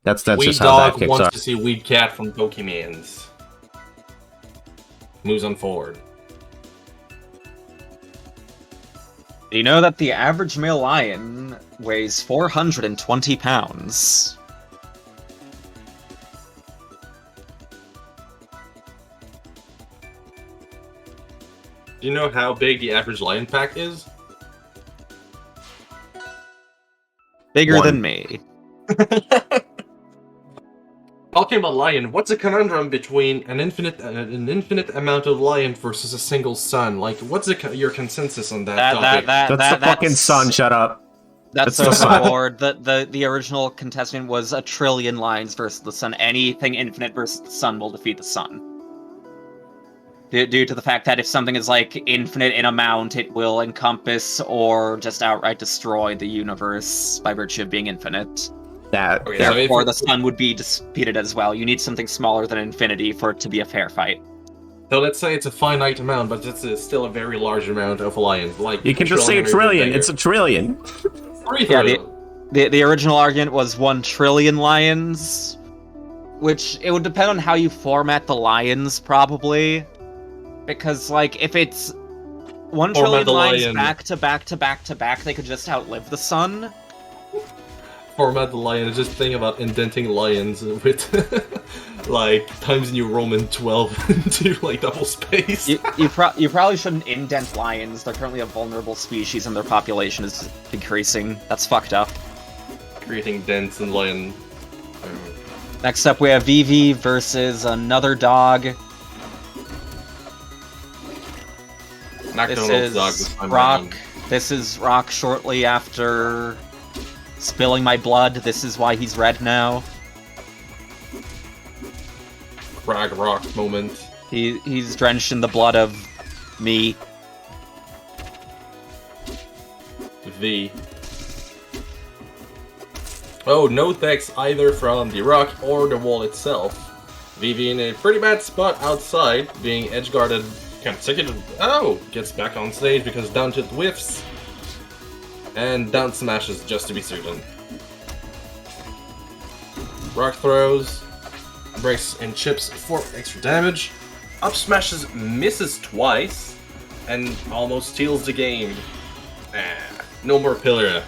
That's Weed just how that Dog kicks wants off. to see Weed Cat from Pokemans. Moves on forward. Do you know that the average male lion weighs 420 pounds? Do you know how big the average lion pack is? Bigger One. than me. Talking about lion, what's a conundrum between an infinite amount of lion versus a single sun? Like, what's your consensus on that topic? That's the fucking sun, shut up. That's That's so the sun. bored. The original contestant was 1 trillion lions versus the sun. Anything infinite versus the sun will defeat the sun. Due to the fact that if something is, like, infinite in amount, it will encompass or just outright destroy the universe by virtue of being infinite. Okay, Therefore, the sun would be defeated as well. You need something smaller than infinity for it to be a fair fight. So let's say it's a finite amount, but it's still a very large amount of lions. Like You can just say a trillion, it's a trillion. 3 Yeah, trillion. the original argument was 1 trillion lions, which it would depend on how you format the lions, probably. Because, like, if it's 1 trillion lions back to back to back to back, they could just outlive the sun. Format the lion, just think about indenting lions with, like, Times New Roman 12 into, like, double space. You probably shouldn't indent lions. They're currently a vulnerable species and their population is decreasing. That's fucked up. Creating dents in lion. Next up, we have Vivi versus another dog. McDonald's dog This was is my Rock. mind. This is Rock shortly after spilling my blood. This is why he's red now. Kragg Rock moment. He's drenched in the blood of me. V. Oh, no thanks either from the rock or the wall itself. Vivi in a pretty bad spot outside, being edge-guarded consecutive. Oh! Gets back on stage because down tilt whiffs. And down smashes just to be certain. Rock throws. Breaks and chips for extra damage. Up smashes misses twice. And almost steals the game. No more pillar.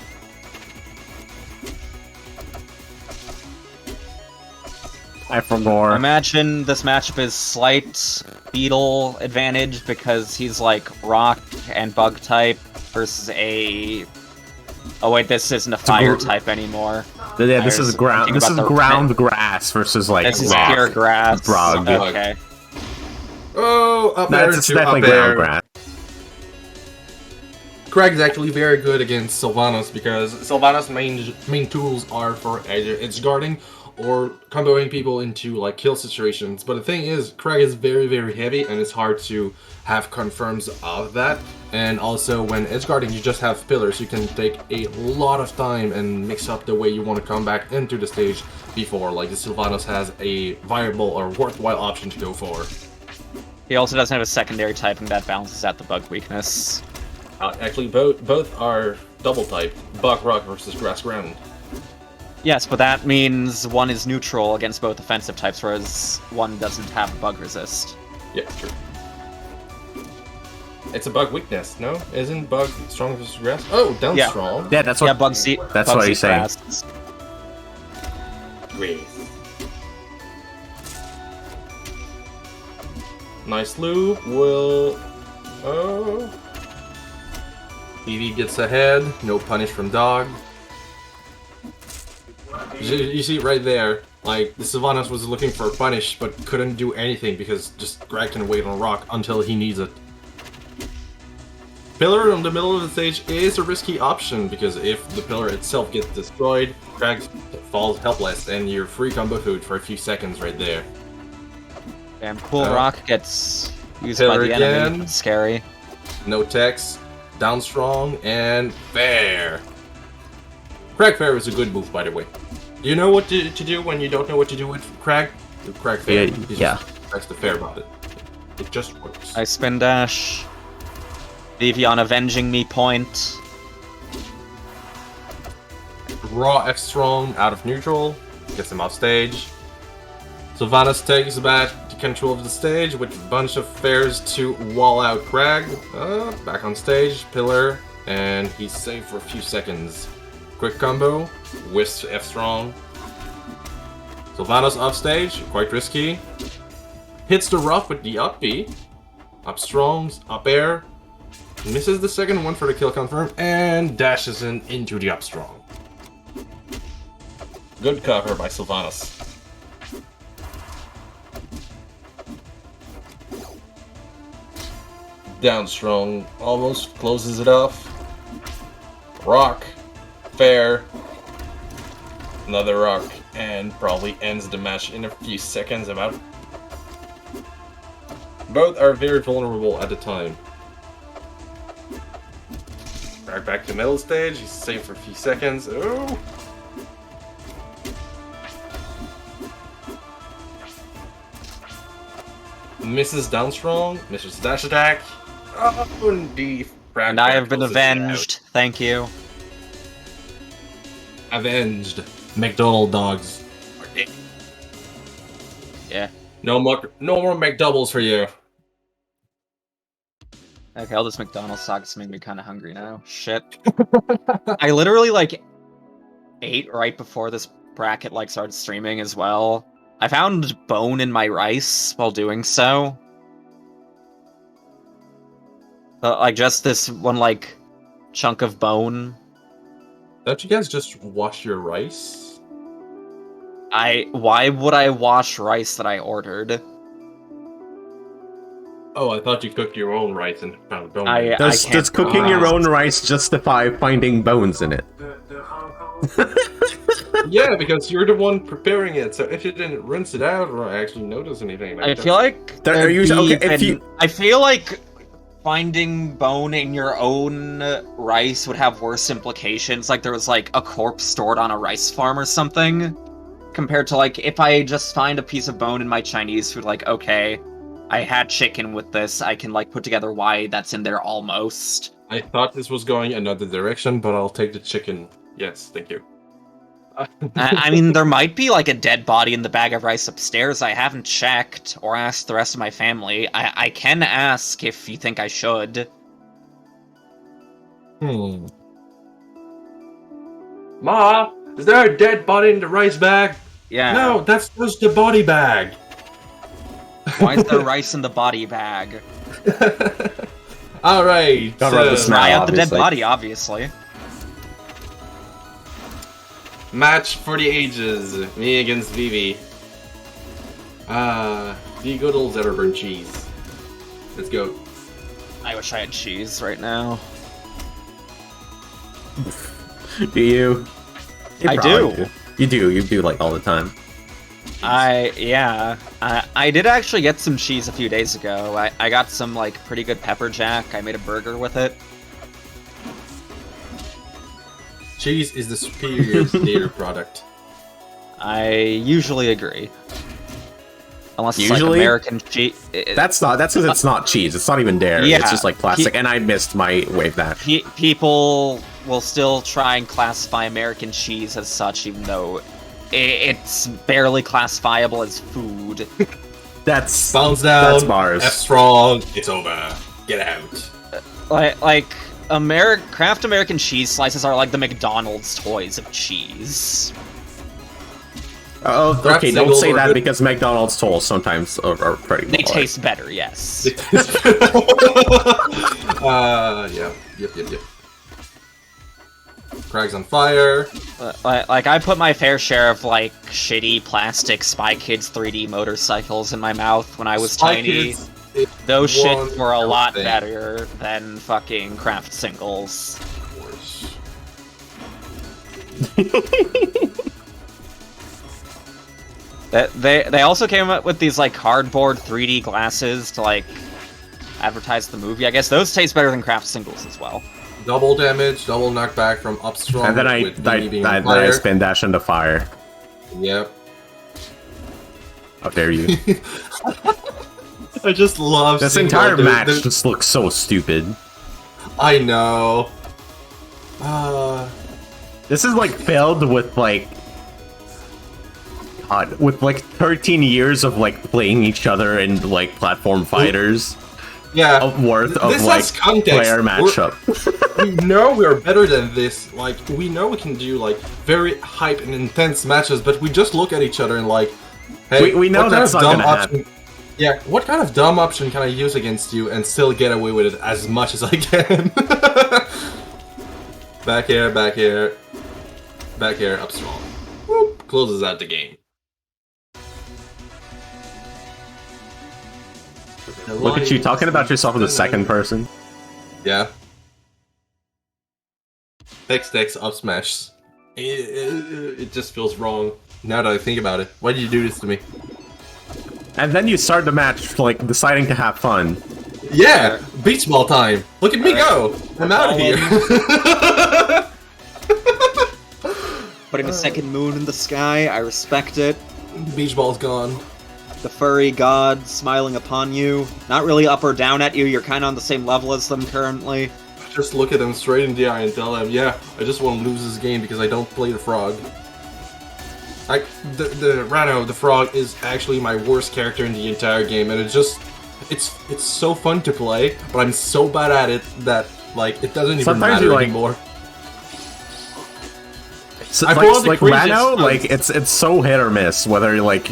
I for more. Imagine this matchup is slight beetle advantage because he's like rock and bug type versus a. Oh wait, this isn't a fire type anymore. Yeah, this is ground. This is ground grass versus like this rock. Is pure grass. Brog. Okay. Oh, up air That's to definitely up air. ground grass. Kragg's actually very good against Sylvanos because Sylvanos' main tools are for either edge guarding or comboing people into like kill situations. But the thing is, Kragg is very, very heavy and it's hard to have confirms of that. And also when edge guarding, you just have pillars. You can take a lot of time and mix up the way you want to come back into the stage before. Like the Sylvanos has a viable or worthwhile option to go for. He also doesn't have a secondary typing that balances out the bug weakness. Actually, both are double type. Bug rock versus grass ground. Yes, but that means one is neutral against both offensive types, whereas one doesn't have bug resist. Yeah, true. It's a bug weakness, no? Isn't bug strong versus grass? Oh, down strong. Yeah, that's what. Yeah, bug seat. That's what he's saying. Grace. Nice loop. Will. Oh. Evie gets ahead. No punish from dog. You see right there, like, the Sylvanos was looking for a punish, but couldn't do anything because just Kragg can wait on rock until he needs it. Pillar in the middle of the stage is a risky option because if the pillar itself gets destroyed, Kragg falls helpless and you're free combo food for a few seconds right there. Damn, cool rock gets used by the enemy. It's scary. No text, down strong, and fair. Kragg fair is a good move, by the way. Do you know what to do when you don't know what to do with Kragg? Do Kragg fair. Yeah. That's the fair about it. It just works. I spin dash. Vivi on avenging me point. Raw F strong out of neutral. Gets him off stage. Sylvanos takes back the control of the stage with a bunch of fairs to wall out Kragg. Back on stage, pillar, and he's safe for a few seconds. Quick combo, Wisp F strong. Sylvanos off stage, quite risky. Hits the rough with the up B. Up strongs, up air. Misses the second one for the kill confirm, and dashes into the up strong. Good cover by Sylvanos. Down strong, almost closes it off. Rock. Fair. Another rock, and probably ends the match in a few seconds about. Both are very vulnerable at the time. Back to middle stage, he's safe for a few seconds. Oh! Misses down strong, misses dash attack. Oh, indeed. And I have been avenged. Thank you. Avenged. McDonald dogs. Yeah. No more McDoubles for you. Okay, all this McDonald's talk's making me kind of hungry now. Shit. I literally, like, ate right before this bracket, like, started streaming as well. I found bone in my rice while doing so. But, like, just this one, like, chunk of bone. Don't you guys just wash your rice? Why would I wash rice that I ordered? Oh, I thought you cooked your own rice and found bone. Does cooking your own rice justify finding bones in it? Yeah, because you're the one preparing it, so if you didn't rinse it out or actually notice anything like I feel like... I feel like finding bone in your own rice would have worse implications, like there was like a corpse stored on a rice farm or something, compared to like if I just find a piece of bone in my Chinese food, like, okay, I had chicken with this, I can like put together why that's in there almost. I thought this was going another direction, but I'll take the chicken. Yes, thank you. I mean, there might be like a dead body in the bag of rice upstairs. I haven't checked or asked the rest of my family. I can ask if you think I should. Ma, is there a dead body in the rice bag? Yeah. No, that's just the body bag. Why is there rice in the body bag? Alright. Try out the dead body, obviously. Match for the ages. Me against Vivi. The good old Zetterburn cheese. Let's go. I wish I had cheese right now. Do you? I do. You do like all the time. Yeah. I did actually get some cheese a few days ago. I got some, like, pretty good pepper jack. I made a burger with it. Cheese is the superior dairy product. I usually agree. Unless it's Usually? like American cheese. That's because it's not cheese. It's not even dairy. Yeah. It's just like plastic. And I missed my wave that. People will still try and classify American cheese as such, even though it's barely classifiable as food. That's Bounce down. That's bars. F strong. It's over. Get out. Kraft American cheese slices are like the McDonald's toys of cheese. Oh, okay, don't say that good. because McDonald's toys sometimes are pretty They good. taste better, yes. Yep. Cragg's on fire. Like, I put my fair share of, like, shitty plastic Spy Kids 3D motorcycles in my mouth when I was Spy tiny. Kids is Those shits were a lot thing. better than fucking Kraft singles. Of course. They also came up with these, like, cardboard 3D glasses to, like, advertise the movie. I guess those taste better than Kraft singles as well. Double damage, double knockback from up strong. And then I spin dash into fire. Yep. How dare you? I just love This seeing, entire like, match just looks so stupid. I know. This is like filled with like God, with like 13 years of like playing each other in like platform fighters. Yeah. Of worth of This like has context. player matchup. We know we're better than this. Like, we know we can do like very hype and intense matches, but we just look at each other and like, hey, we know what kind that's of not dumb gonna option? happen. Yeah, what kind of dumb option can I use against you and still get away with it as much as I can? Back air, back air, back air, up strong. Whoop, closes out the game. Look at you talking about yourself as a second person. Yeah. HexxTekk up smash. It just feels wrong. Now that I think about it. Why did you do this to me? And then you start the match like deciding to have fun. Yeah! Beach ball time! Look at me go! I'm out of here! Putting a second moon in the sky, I respect it. Beach ball's gone. The furry god smiling upon you. Not really up or down at you, you're kind of on the same level as them currently. Just look at him straight in the eye and tell him, yeah, I just want to lose this game because I don't play the frog. The Ranno, the frog, is actually my worst character in the entire game, and it's so fun to play, but I'm so bad at it that, like, it doesn't even Sometimes matter you, like, anymore. So, I pull out the like craziest Ranno, stunts. like it's so hit or miss. Whether like,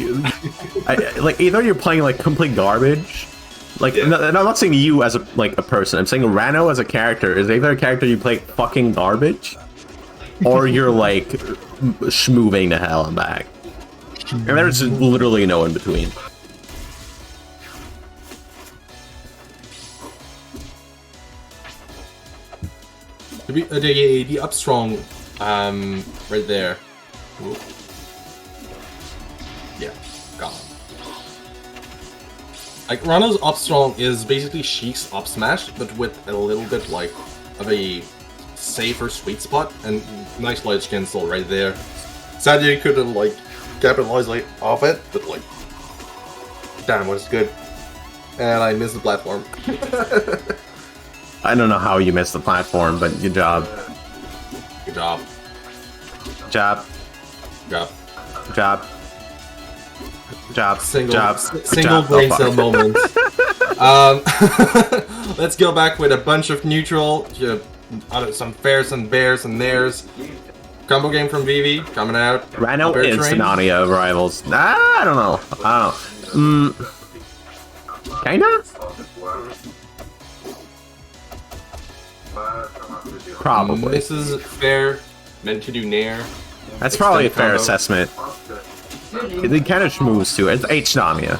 like either you're playing like complete garbage, like Yeah. and I'm not saying you as a person. I'm saying Ranno as a character is either a character you play fucking garbage, or you're like schmoving to hell and back. And there's literally no in between. The up strong, right there. Ooh. Yeah, gone. Like, Ranno's up strong is basically Sheik's up smash, but with a little bit, like, of a safer sweet spot, and nice ledge cancel right there. Sadly, you could have, like, capitalized like, off it, but, like, damn, was good. And I missed the platform. I don't know how you missed the platform, but good job. Good job. Job. Job. Job. Job. Single brain cell moment. Let's go back with a bunch of neutral, some fairs and bears and theirs. Combo game from Vivi coming out. Ranno is Sinania of rivals. I don't know. Kinda? Probably. This is fair, meant to do nair. That's probably a fair assessment. It kind of schmooze too. It's H-Nania.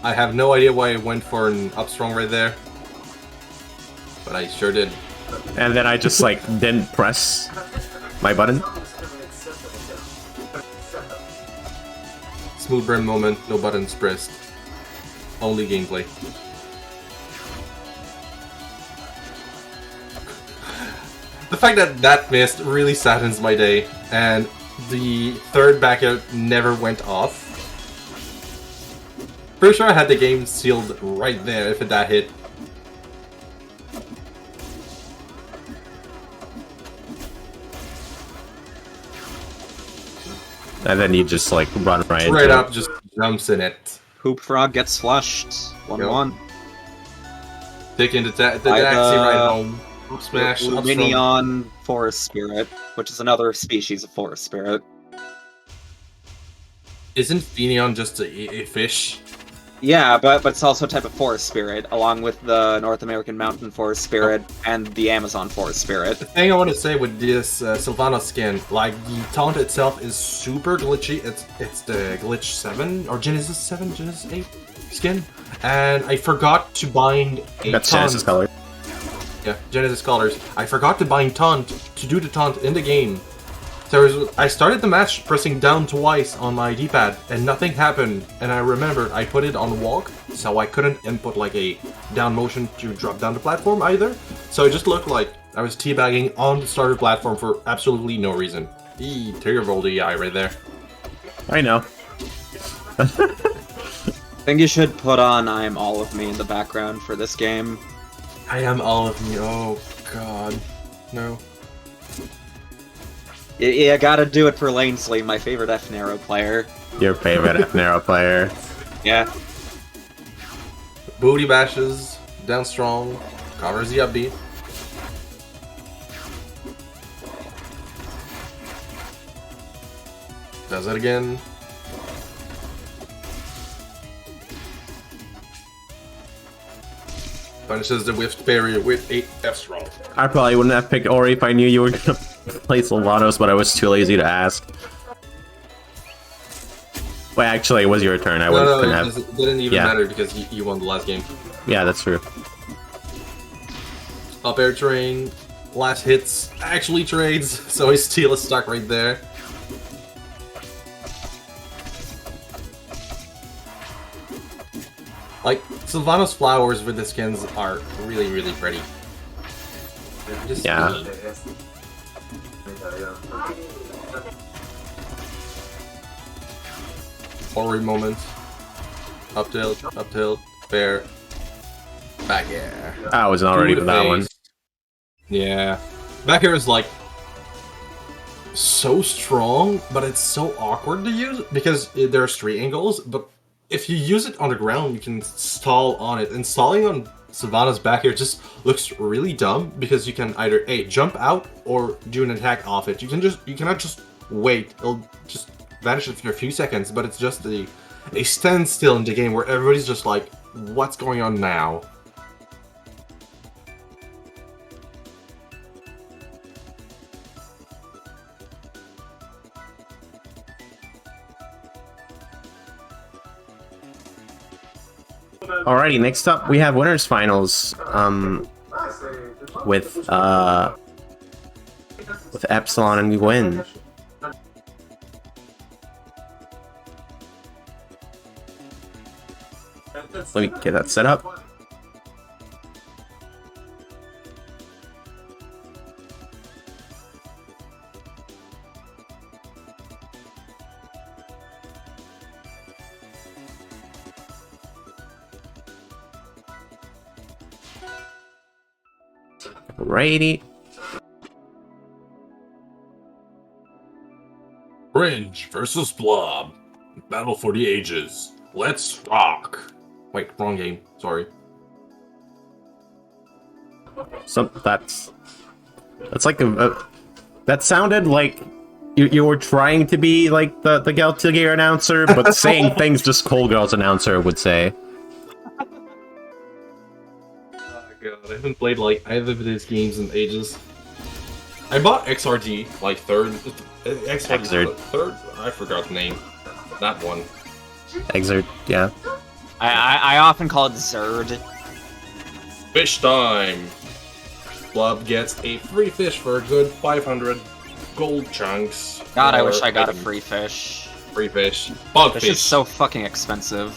I have no idea why I went for an up strong right there, but I sure did. And then I just like didn't press my button. Smooth brim moment, no buttons pressed. Only gameplay. The fact that that missed really saddens my day, and the third back out never went off. Pretty sure I had the game sealed right there if that hit. And then you just like run right Straight into up, it. just jumps in it. Hoop Frog gets flushed. 1-1. Taking the taxi right home. Smash. Minion Forest Spirit, which is another species of Forest Spirit. Isn't Fenion just a fish? Yeah, but it's also a type of Forest Spirit, along with the North American Mountain Forest Spirit and the Amazon Forest Spirit. The thing I want to say with this Sylvanos skin, like, the taunt itself is super glitchy. It's the Glitch 7, or Genesis 7, Genesis 8 skin. And I forgot to bind a That's taunt. Genesis color. Yeah, Genesis colors. I forgot to bind taunt to do the taunt in the game. So I started the match pressing down twice on my D-pad and nothing happened. And I remembered I put it on walk, so I couldn't input like a down motion to drop down the platform either. So it just looked like I was teabagging on the starter platform for absolutely no reason. Terrible DI right there. I know. I think you should put on I Am All of Me in the background for this game. I am all of me. Oh god. No. Yeah, gotta do it for Lanesley, my favorite F-Nero player. Your favorite F-Nero player. Yeah. Booty bashes, down strong, covers the upbeat. Does it again. Punishes the whiffed parry with 8 F roll. I probably wouldn't have picked Ori if I knew you were gonna play Sylvanos, but I was too lazy to ask. Wait, actually, it was your turn. I couldn't have. It didn't even matter because you won the last game. Yeah, that's true. Up air terrain, last hits, actually trades, so his steal is stuck right there. Like, Sylvanos flowers with the skins are really, really pretty. Just Yeah. neat. Forward moment. Up tilt, fair. Back air. I was not ready To for the that one. face. Yeah. Back air is like so strong, but it's so awkward to use because there's 3 angles, but if you use it on the ground, you can stall on it. And stalling on Sylvanas back air just looks really dumb because you can either A, jump out or do an attack off it. You cannot just wait. It'll just vanish after a few seconds, but it's just a standstill in the game where everybody's just like, what's going on now? Alrighty, next up we have winners finals. With Epsilon and Gwyn. Let me get that set up. Alrighty. Fringe versus Blob. Battle for the ages. Let's rock. Wait, wrong game. Sorry. That's like that sounded like you were trying to be like the Guilty Gear announcer, but saying things just Cold Girls announcer would say. God, I haven't played like either of these games in ages. I bought XRD, like third. Third? I forgot the name. That one. Exert, yeah. I often call it Zerd. Fish time! Blob gets a free fish for a good 500 gold chunks. God, I wish I got a free fish. Free fish. Bug Fish fish. is so fucking expensive.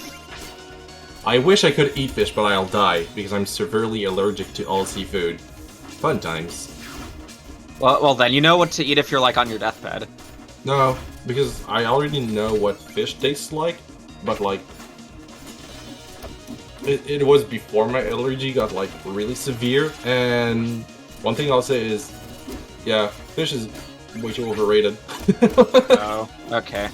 I wish I could eat fish, but I'll die, because I'm severely allergic to all seafood. Fun times. Well, then you know what to eat if you're like on your deathbed. No, because I already know what fish tastes like, but like... It was before my allergy got like really severe, and one thing I'll say is, yeah, fish is way too overrated. Oh, okay.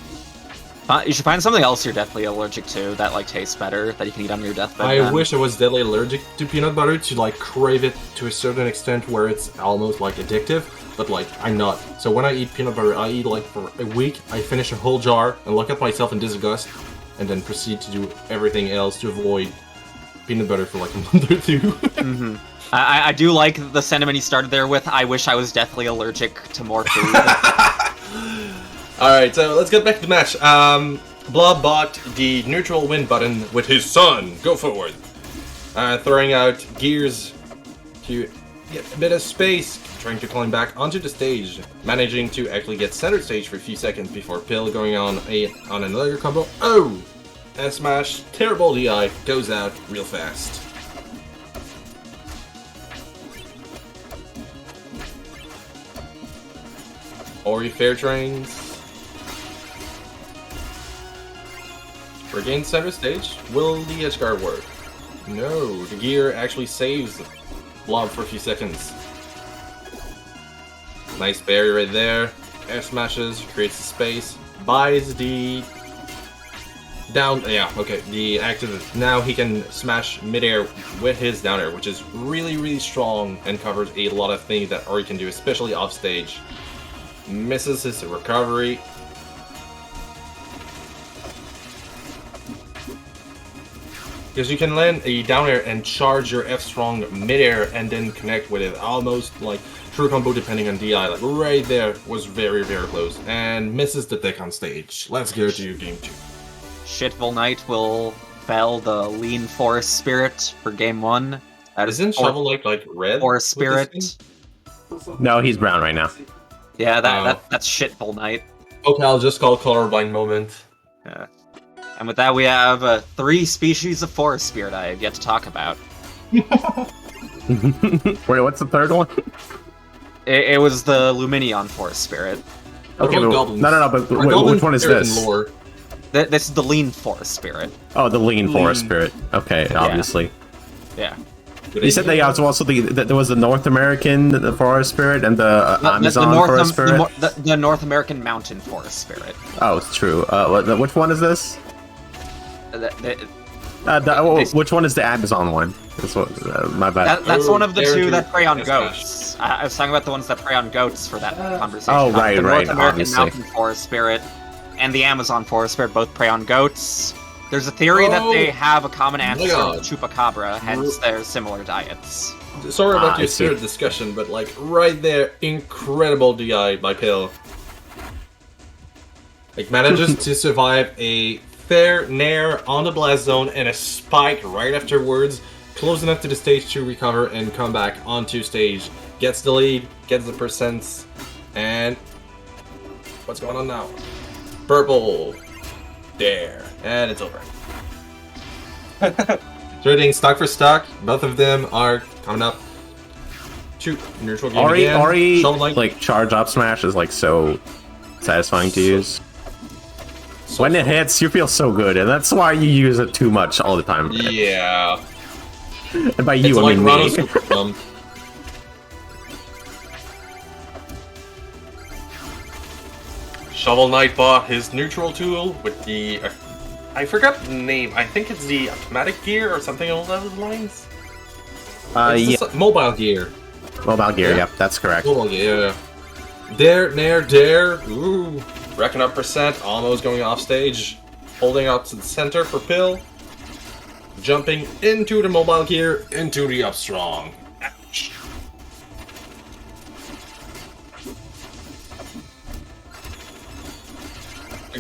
You should find something else you're deathly allergic to that like tastes better that you can eat on your deathbed. I wish I was deadly allergic to peanut butter to like crave it to a certain extent where it's almost like addictive, but like I'm not. So when I eat peanut butter, I eat like for a week, I finish a whole jar and look at myself in disgust, and then proceed to do everything else to avoid peanut butter for like a month or two. Mm-hmm. I do like the sentiment he started there with, I wish I was deathly allergic to more food. Alright, so let's get back to the match. Blob bought the neutral win button with his son. Go forward. Throwing out gears to get a bit of space, trying to climb back onto the stage, managing to actually get center stage for a few seconds before Pill going on another combo. Oh! S-Smash, terrible DI, goes out real fast. Ori fair trains. Regain center stage. Will the edge guard work? No, the gear actually saves Blob for a few seconds. Nice barrier right there. Air smashes, creates the space, buys the down. Yeah, okay. The active. Now he can smash midair with his down air, which is really, really strong and covers a lot of things that Ori can do, especially off stage. Misses his recovery. Because you can land a down air and charge your F strong midair and then connect with it. Almost like true combo depending on DI. Like right there was very, very close. And misses the deck on stage. Let's go to game 2. Shitville Knight will fell the lean forest spirit for game 1. Isn't Shovel Knight like red? Forest spirit. No, he's brown right now. Yeah, that's Shitville Knight. Okay, I'll just call colorblind moment. Yeah. And with that, we have 3 species of forest spirit I have yet to talk about. Wait, what's the third one? It was the Luminion forest spirit. Okay, but, no, but wait, which one is this? This is the lean forest spirit. Oh, the lean forest spirit. Okay, obviously. Yeah. You said there was also there was the North American forest spirit and the Amazon forest spirit. The North American mountain forest spirit. Oh, it's true. Which one is this? Which one is the Amazon one? That's what, my bad. That's one of the 2 that prey on goats. I was talking about the ones that prey on goats for that conversation. Oh, right, the right, North American obviously. mountain forest spirit and the Amazon forest spirit both prey on goats. There's a theory that they have a common ancestor of Chupacabra, hence their similar diets. Sorry about your spirit discussion, but like right there, incredible DI by Pill. Like manages to survive a fair nair on the blast zone and a spike right afterwards, close enough to the stage to recover and come back onto stage. Gets the lead, gets the percents, and what's going on now? Purple. There. And it's over. Trading stock for stock. Both of them are coming up. Shoot, neutral game Ori, again. Ori, Shovel Knight. like charge up smash is like so satisfying to use. When it hits, you feel so good, and that's why you use it too much all the time. Yeah. And by you, It's I like mean Ranno's me. super Pomme. Shovel Knight bought his neutral tool with the... I forgot the name. I think it's the automatic gear or something along those lines. Yeah, Mobile gear. mobile gear. Yeah. Yep, that's correct. Mobile gear. There, nair, dare. Ooh. Reckon up percent. Almost going off stage. Holding up to the center for pill. Jumping into the mobile gear, into the up strong. Ouch.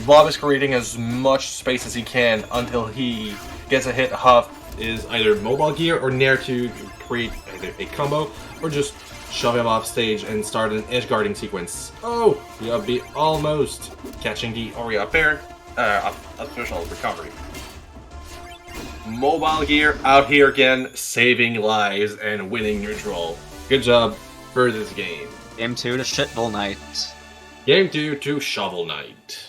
Bob is creating as much space as he can until he gets a hit. Huff is either mobile gear or nair to create either a combo or just shove him off stage and start an edge guarding sequence. Oh, you'll be almost catching the Ori up air, up special recovery. Mobile gear out here again, saving lives and winning neutral. Good job for this game. Game 2 to Shitbull Knight. Game 2 to Shovel Knight.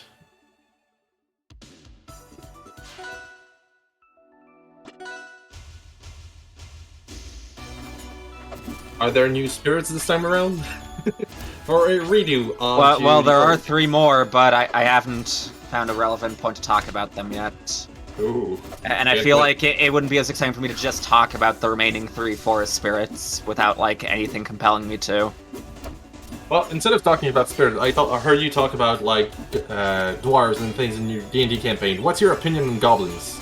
Are there new spirits this time around? For a redo on Well, there are 3 more, but I haven't found a relevant point to talk about them yet. Ooh. And I feel like it wouldn't be as exciting for me to just talk about the remaining 3 forest spirits without, like, anything compelling me to. Well, instead of talking about spirits, I heard you talk about, like, dwarves and things in your D&D campaign. What's your opinion on goblins?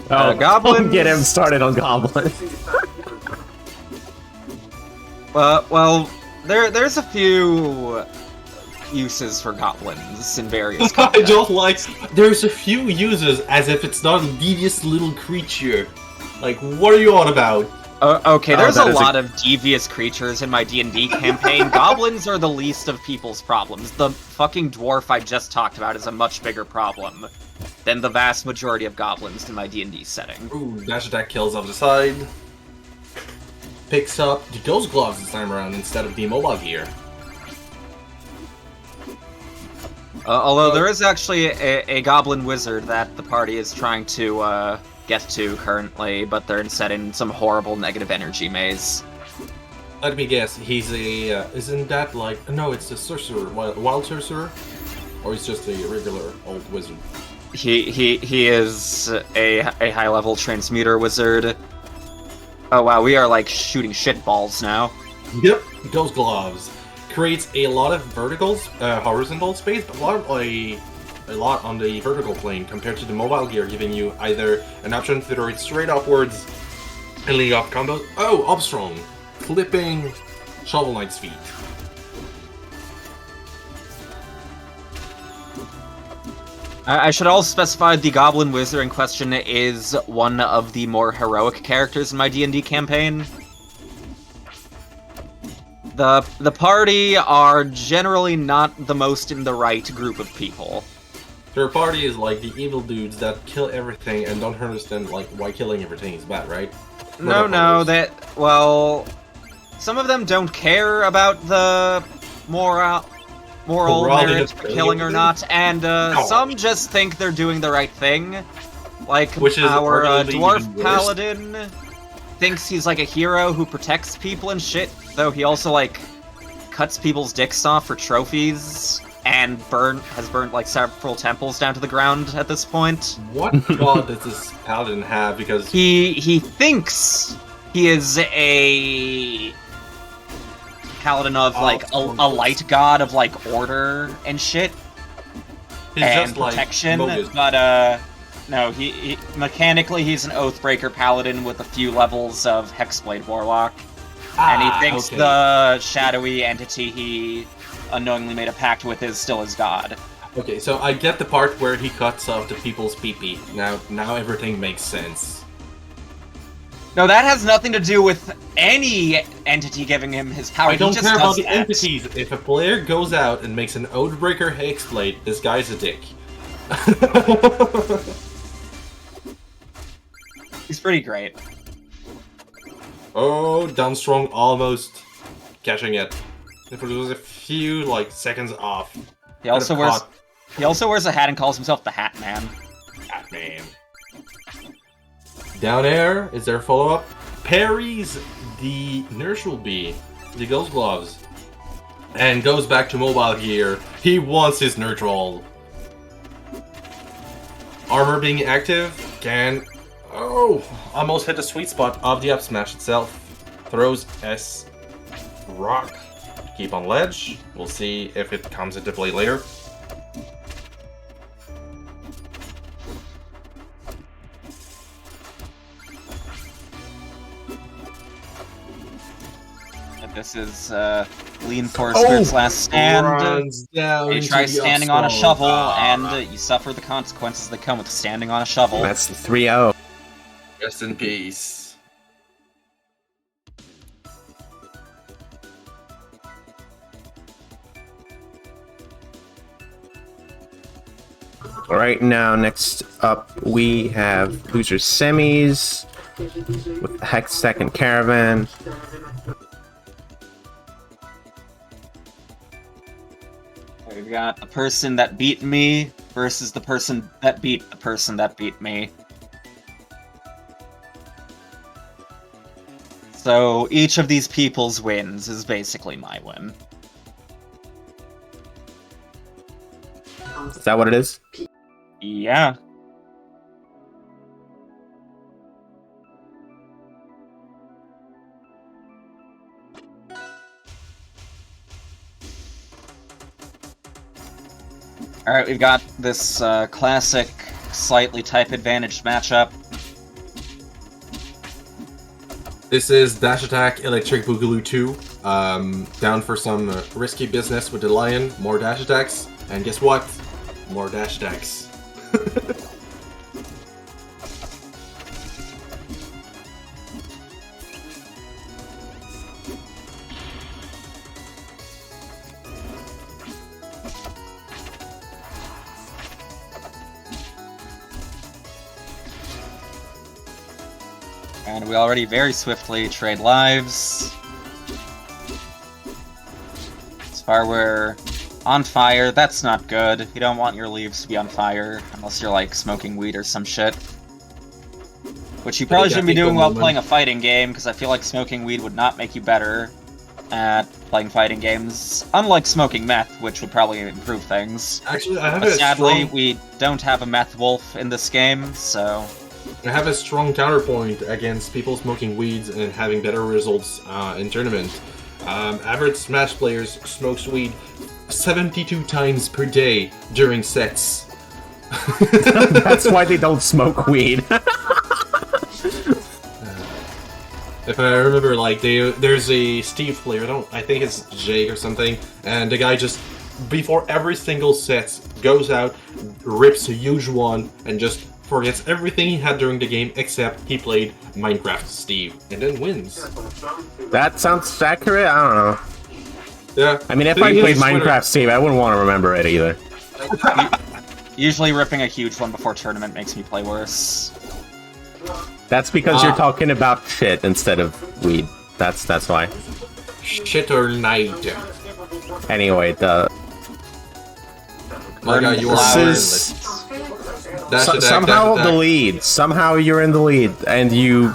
Goblins... Don't get him started on goblins. Well, there's a few uses for goblins in various contexts. I don't like... There's a few uses as if it's not a devious little creature. Like, what are you on about? Okay, there's that a is lot of devious creatures in my D&D campaign. Goblins are the least of people's problems. The fucking dwarf I just talked about is a much bigger problem than the vast majority of goblins in my D&D setting. Ooh, dash attack kills off the side. Picks up the ghost gloves this time around instead of the mobile gear. Although there is actually a goblin wizard that the party is trying to get to currently, but they're instead in some horrible negative energy maze. Let me guess, he's a... isn't that like... No, it's a sorcerer, wild sorcerer? Or he's just a regular old wizard? He is a high-level transmuter wizard. Oh wow, we are like shooting shitballs now. Yep, ghost gloves. Creates a lot of horizontal space, but a lot on the vertical plane compared to the mobile gear, giving you either an option to throw it straight upwards and lead off combos. Oh, Upstrong, clipping Shovel Knight's feet. I should also specify the Goblin Wizard in question is one of the more heroic characters in my D&D campaign. The party are generally not the most in the right group of people. Their party is like the evil dudes that kill everything and don't understand like why killing everything is bad, right? No, well, some of them don't care about the moral merit for killing or not, and some just think they're doing the right thing. Like, which is our dwarf even worse. paladin thinks he's like a hero who protects people and shit, though he also, like, cuts people's dicks off for trophies, and has burned, like, several temples down to the ground at this point. What god does this paladin have? Because He thinks he is a paladin of, like, a light god of, like, order and shit. he's And just like protection, Mogus. but, no, he mechanically he's an Oathbreaker paladin with a few levels of Hexblade Warlock. And he thinks okay. the shadowy entity he unknowingly made a pact with is still his god. Okay, so I get the part where he cuts off the people's pee-pee. Now everything makes sense. No, that has nothing to do with any entity giving him his power. I don't he just care about does the that. entities. If a player goes out and makes an Oathbreaker Hexblade, this guy's a dick. He's pretty great. Oh, down strong, almost catching it. If it was a few like seconds off. He also wears a hat and calls himself the Hat Man. Hat Man. Down air, is there follow-up? Parries the inertial bee, the ghost gloves, and goes back to mobile gear. He wants his neutral. Armor being active can... Oh! Almost hit the sweet spot of the up smash itself. Throws S rock. Keep on ledge. We'll see if it comes into play later. This is Lean Forster's last stand. You try standing on a shovel, and you suffer the consequences that come with standing on a shovel. That's 3-0. Rest in peace. Right now, next up, we have loser semis with HexxTekk and Caravan. We've got the person that beat me versus the person that beat the person that beat me. So each of these people's wins is basically my win. Is that what it is? Yeah. Alright, we've got this classic, slightly type-advantaged matchup. This is Dash Attack Electric Boogaloo 2. Down for some risky business with the Lion. More dash attacks. And guess what? More dash attacks. And we already very swiftly trade lives. As far we're on fire, that's not good. You don't want your leaves to be on fire, unless you're like smoking weed or some shit. Which you probably shouldn't be doing while playing a fighting game, because I feel like smoking weed would not make you better at playing fighting games. Unlike smoking meth, which would probably improve things. Actually, I have but sadly, we don't have a meth wolf in this game, so... I have a strong counterpoint against people smoking weeds and having better results in tournament. Average Smash players smokes weed 72 times per day during sets. That's why they don't smoke weed. If I remember, like, there's a Steve player, I think it's Jake or something, and the guy just, before every single set, goes out, rips a huge one, and just forgets everything he had during the game except he played Minecraft Steve, and then wins. That sounds accurate? I don't know. Yeah. I mean, if I played Minecraft Steve, I wouldn't want to remember it either. Usually ripping a huge one before tournament makes me play worse. That's because you're talking about shit instead of weed. That's why. Shit or night. Anyway, somehow the lead. Somehow you're in the lead, and you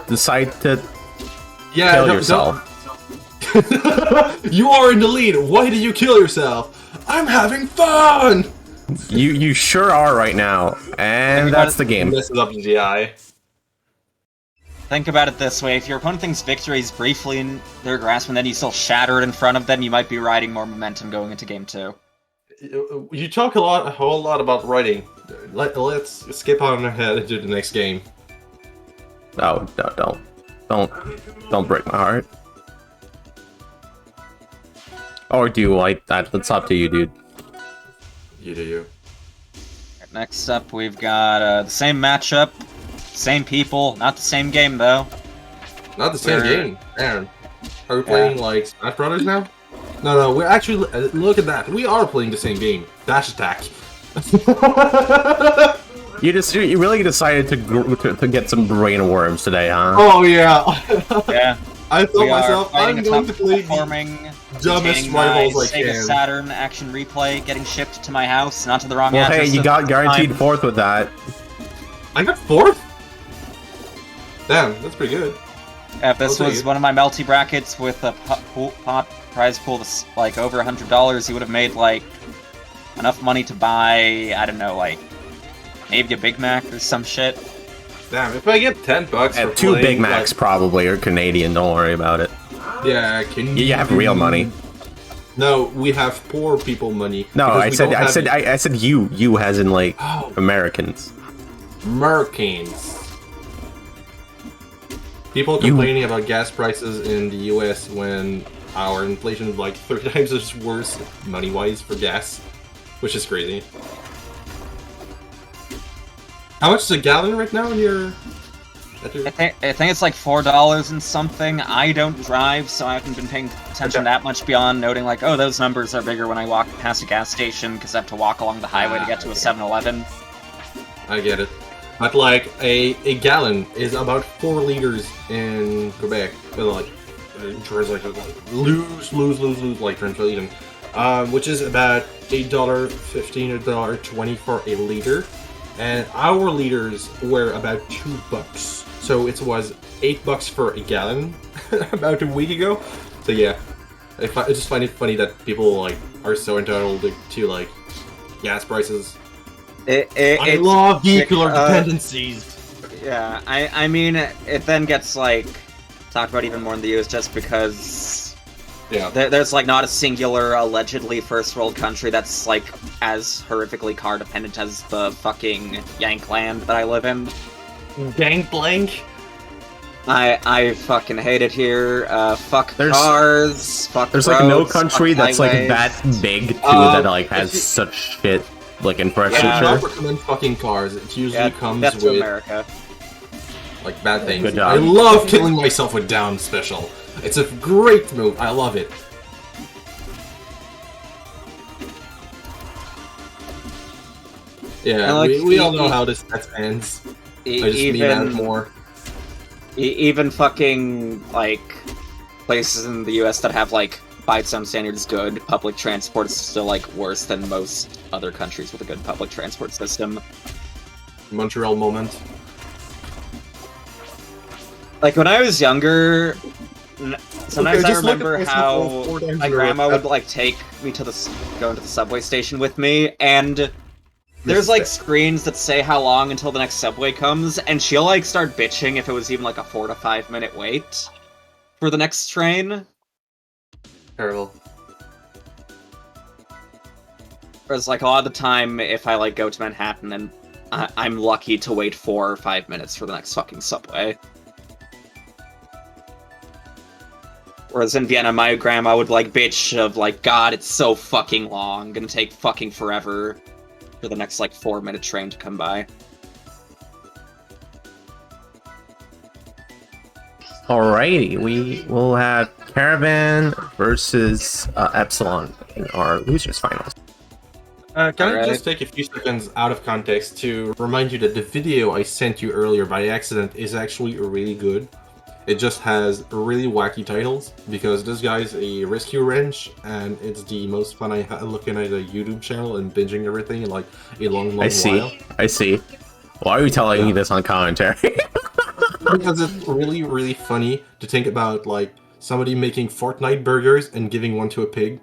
decide to kill yourself. You are in the lead. Why do you kill yourself? I'm having fun. You sure are right now, and that's the game. This is up to GI. Think about it this way, if your opponent thinks victory is briefly in their grasp and then you still shatter it in front of them, you might be riding more momentum going into game 2. You talk a whole lot about writing. Let's skip on ahead to the next game. Oh, don't break my heart. Or do you like that? It's up to you, dude. You do you. Next up, we've got the same matchup. Same people, not the same game though. Not the same game, Aaron. Are we playing like Smash Brothers now? No, we're actually look at that. We are playing the same game. Dash Attack. You really decided to get some brain worms today, huh? Oh yeah. Yeah. I thought myself, I'm going to play the performing dumbest rivals I Sega can. Saturn action replay getting shipped to my house, not to the wrong Well, address. hey, you got guaranteed time. 4th with that. I got 4th? Damn, that's pretty good. Yeah, if this I'll was take it. one of my multi brackets with a pot prize pool that's like over $100, you would have made like enough money to buy, I don't know, like maybe a Big Mac or some shit. Damn, if I get $10 for Two playing, Big Macs like, probably, or Canadian, don't worry about it. yeah, can You have real money. No, we have poor people money. No, because I said you. You as in like Oh. Americans. Merkins. People complaining about gas prices in the US when our inflation is like 3 times as worse money-wise for gas, which is crazy. How much is a gallon right now in your... I think it's like $4 and something. I don't drive, so I haven't been paying attention that much beyond noting like, oh, those numbers are bigger when I walk past a gas station because I have to walk along the highway to get to a 7-Eleven. I get it. But like, a gallon is about 4 liters in Quebec. Like, translation, lose, like translation. Which is about $8.15, $1.20 for a liter. And our liters were about $2. So it was $8 for a gallon about a week ago. So yeah, I just find it funny that people like are so entitled to like gas prices. I love vehicular dependencies. Yeah, I mean, it then gets like talked about even more in the US just because Yeah. there's like not a singular allegedly first world country that's like as horrifically car dependent as the fucking Yankland that I live in. Gangplank. I fucking hate it here. Fuck There's- cars. Fuck There's roads, like no fuck country that's like highways. that big too that like has if you- such shit like I do infrastructure. not recommend fucking cars. It usually Yeah, comes that's to with America. like bad things. Good job. I love killing myself with down special. It's a great move. I love it. Yeah, And, like, we all know how this ends. I just mean that more. Even fucking like places in the US that have like by its own standards good public transport is still like worse than most other countries with a good public transport system. Montreal moment. Like when I was younger, sometimes I just look at remember myself how 4 times my in a row. grandma would like take me to go into the subway station with me, and there's like screens that say how long until the next subway comes, and she'll like start bitching if it was even like a 4 to 5 minute wait for the next train. Terrible. Whereas like a lot of the time, if I like go to Manhattan, and I'm lucky to wait 4 or 5 minutes for the next fucking subway. Whereas in Vienna, my grandma would like bitch of like, God, it's so fucking long, gonna take fucking forever for the next like 4-minute train to come by. Alrighty, we will have Caravan versus Epsilon in our losers finals. Can I Alright. just take a few seconds out of context to remind you that the video I sent you earlier by accident is actually really good. It just has really wacky titles, because this guy's a rescue wrench, and it's the most fun I had looking at a YouTube channel and binging everything in like a long I see. while. I see. Why are you telling me this on commentary? Because it's really, really funny to think about like somebody making Fortnite burgers and giving one to a pig.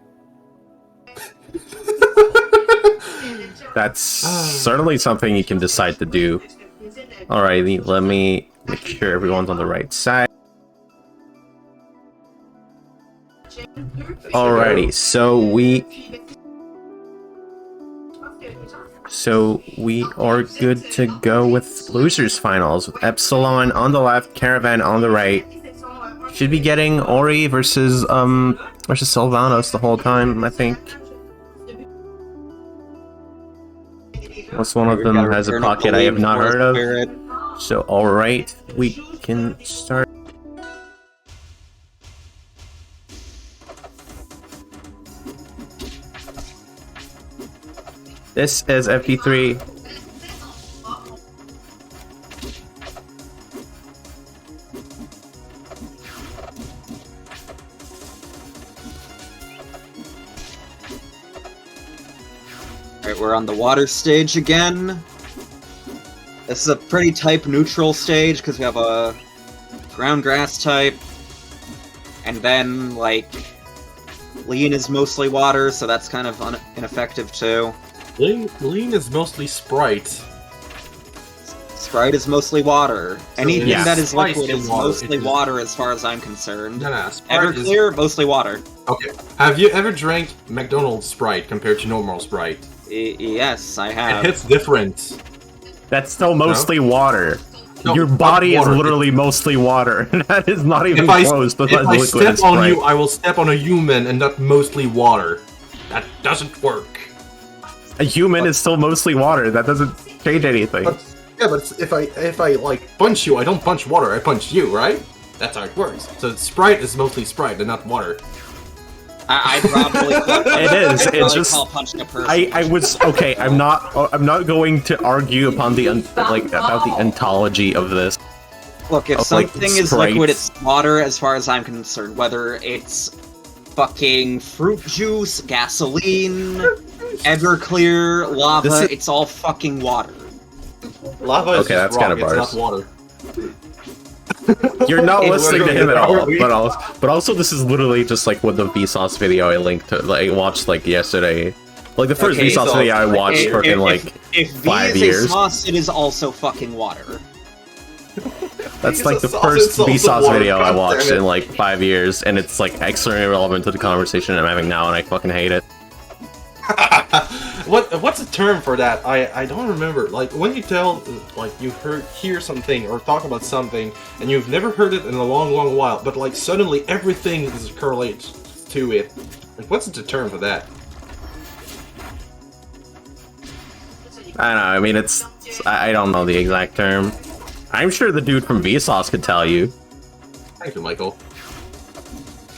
That's certainly something you can decide to do. Alrighty, let me make sure everyone's on the right side. Alrighty, so we are good to go with losers finals with Epsilon on the left, Caravan on the right. Should be getting Ori versus Sylvanos the whole time, I think. Unless one of them has a pocket I have not heard of. So alright, we can start. This is FP3. Alright, we're on the water stage again. This is a pretty type-neutral stage, because we have a ground grass type, and then, like, lean is mostly water, so that's kind of ineffective too. Lean is mostly Sprite. Sprite is mostly water. Anything yeah. that is Sprite liquid is is water. mostly water as far as I'm concerned. No, Sprite is... Everclear, mostly water. Okay. Have you ever drank McDonald's Sprite compared to normal Sprite? Yes, I have. It hits different. That's still mostly water. No, Your body is water. literally mostly water. That is not even If I close. But step liquid on you, I will step on a human and not mostly water. That doesn't work. A human is still mostly water. That doesn't change anything. But, yeah, but if I like punch you, I don't punch water. I punch you, right? That's how it works. So Sprite is mostly Sprite and not water. I'd probably It is. I'd It's probably just. call punching a person. I was okay. I'm not going to argue upon the about the ontology of this. Look, if of, like, something is Sprite. liquid, it's water as far as I'm concerned. Whether it's fucking fruit juice, gasoline, Everclear, lava, This is- it's all fucking water. Lava is Okay, that's just rock, kinda it's bars. not water. You're not listening to him at all. We- But also, this is literally just like what the Vsauce video I linked to. Like, I watched like yesterday. Like the first Okay, Vsauce so, video I watched for like if V 5 is years. a sauce, it is also fucking water. That's It's like a the sauce, first it's also Vsauce water, video I God watched damn it. in like 5 years, and it's like extremely relevant to the conversation I'm having now, and I fucking hate it. What's the term for that? I don't remember. Like when you tell, like you hear something or talk about something, and you've never heard it in a long while, but like suddenly everything is correlates to it. Like what's the term for that? I don't know. I mean, I don't know the exact term. I'm sure the dude from Vsauce could tell you. Thank you, Michael.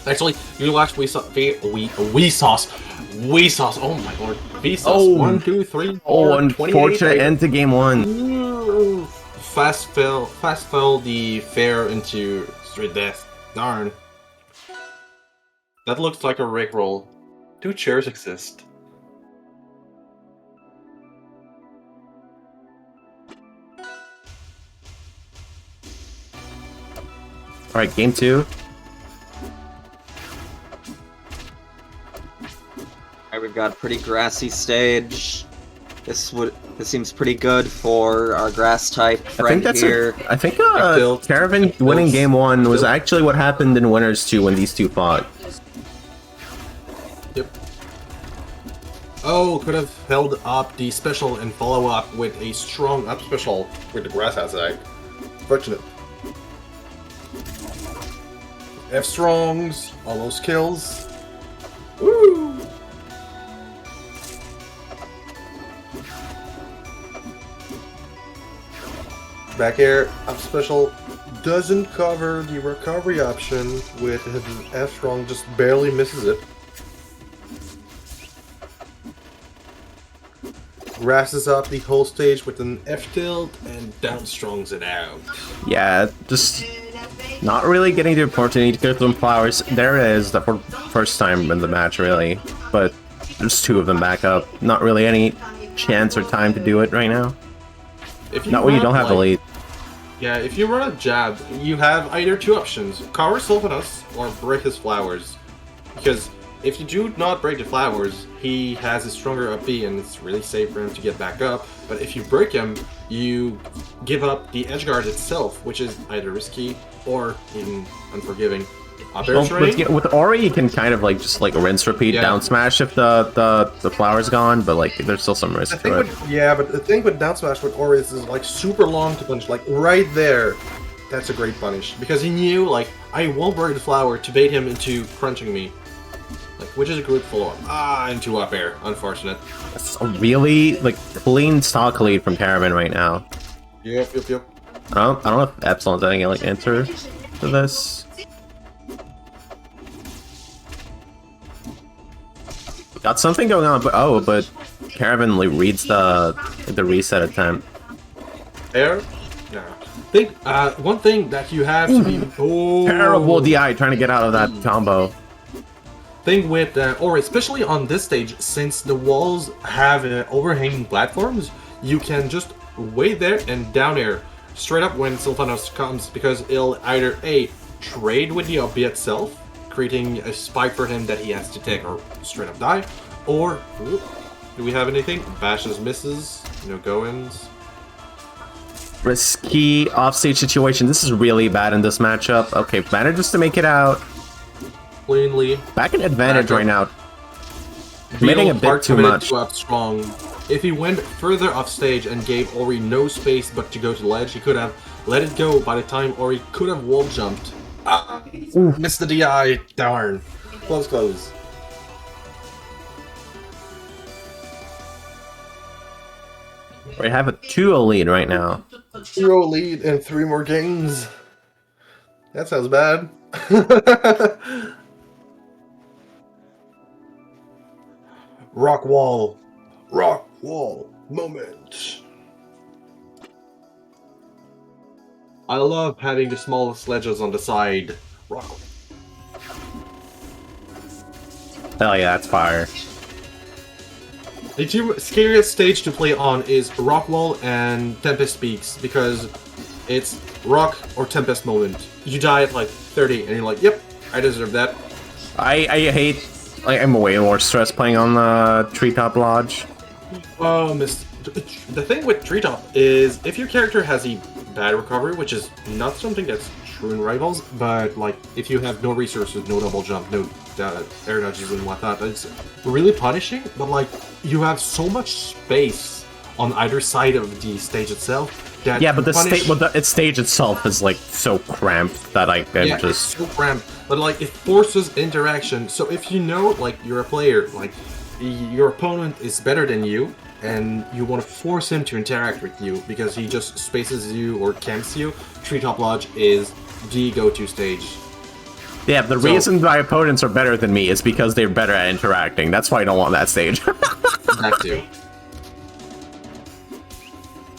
Actually, you watched Vsauce. Oh my lord. Vsauce. Oh. 1, 2, 3, 4, Oh, 28. unfortunate end to game one. Ooh, fast fell the fair into straight death. Darn. That looks like a rickroll. 2 chairs exist. All right, game two. Alright, we've got a pretty grassy stage. This seems pretty good for our grass type friend here. I think built- Caravan winning game one was actually what happened in Winners 2 when these two fought. Yep. Oh, could have held up the special and follow up with a strong up special with the grass outside. Fortunate. F strongs, almost kills. Woo! Back air up special doesn't cover the recovery option with his F strong, just barely misses it. Grasses up the whole stage with an F tilt and down strongs it out. Yeah, just not really getting the opportunity to get them flowers. There it is, the first time in the match, really. But there's two of them back up. Not really any chance or time to do it right now. If Not when you run, don't have the like- lead. Yeah, if you run a jab, you have either two options: cover Sylvanos or break his flowers. Because if you do not break the flowers, he has a stronger up B and it's really safe for him to get back up. But if you break him, you give up the edge guard itself, which is either risky or even unforgiving. Up air Well, terrain, with Ori, you can kind of like just like rinse, repeat, Yeah. down smash if the flower's gone, but like there's still some I risk think to it. but the thing with down smash with Ori is like super long to punish, like right there. That's a great punish because he knew like I won't break the flower to bait him into crunching me, like which is a good follow-up. Into up air, unfortunate. It's a really like clean stock lead from Caravan right now. Yep. I don't know if Epsilon's any like answer to this. Got something going on, but Caravan like, reads the reset attempt. Air. Yeah. Think one thing that you have to be Terrible DI trying to get out of that combo. thing with, or especially on this stage, since the walls have overhanging platforms, you can just wait there and down air straight up when Sylvanos comes, because it'll either A, trade with the obby itself, creating a spike for him that he has to take or straight up die, or, do we have anything? Bashes, misses, no go-ins. Risky offstage situation. This is really bad in this matchup. Okay, manages to make it out. Cleanly. Back in advantage right now. Committing a bit too much. Strong. If he went further off stage and gave Ori no space but to go to the ledge, he could have let it go by the time Ori could have wall jumped. Missed the DI. Darn. Close. We have a 2-0 lead right now. 2-0 lead and 3 more games. That sounds bad. Rock wall moment. I love having the smallest ledges on the side. Rock. Oh yeah, that's fire. The two scariest stage to play on is Rock Wall and Tempest Peaks, because it's Rock or Tempest moment. You die at like 30 and you're like, yep, I deserve that. I hate... I'm way more stressed playing on the Treetop Lodge. Oh, the thing with Treetop is if your character has a bad recovery, which is not something that's true in Rivals, but like if you have no resources, no double jump, no air dodges and whatnot, it's really punishing, but like you have so much space on either side of the stage itself that yeah, but the stage itself is like so cramped that I can just... it's so cramped, but like it forces interaction. So if you know like you're a player, like your opponent is better than you and you want to force him to interact with you because he just spaces you or camps you, Treetop Lodge is the go-to stage. Yeah, the reason my opponents are better than me is because they're better at interacting. That's why I don't want that stage. That too.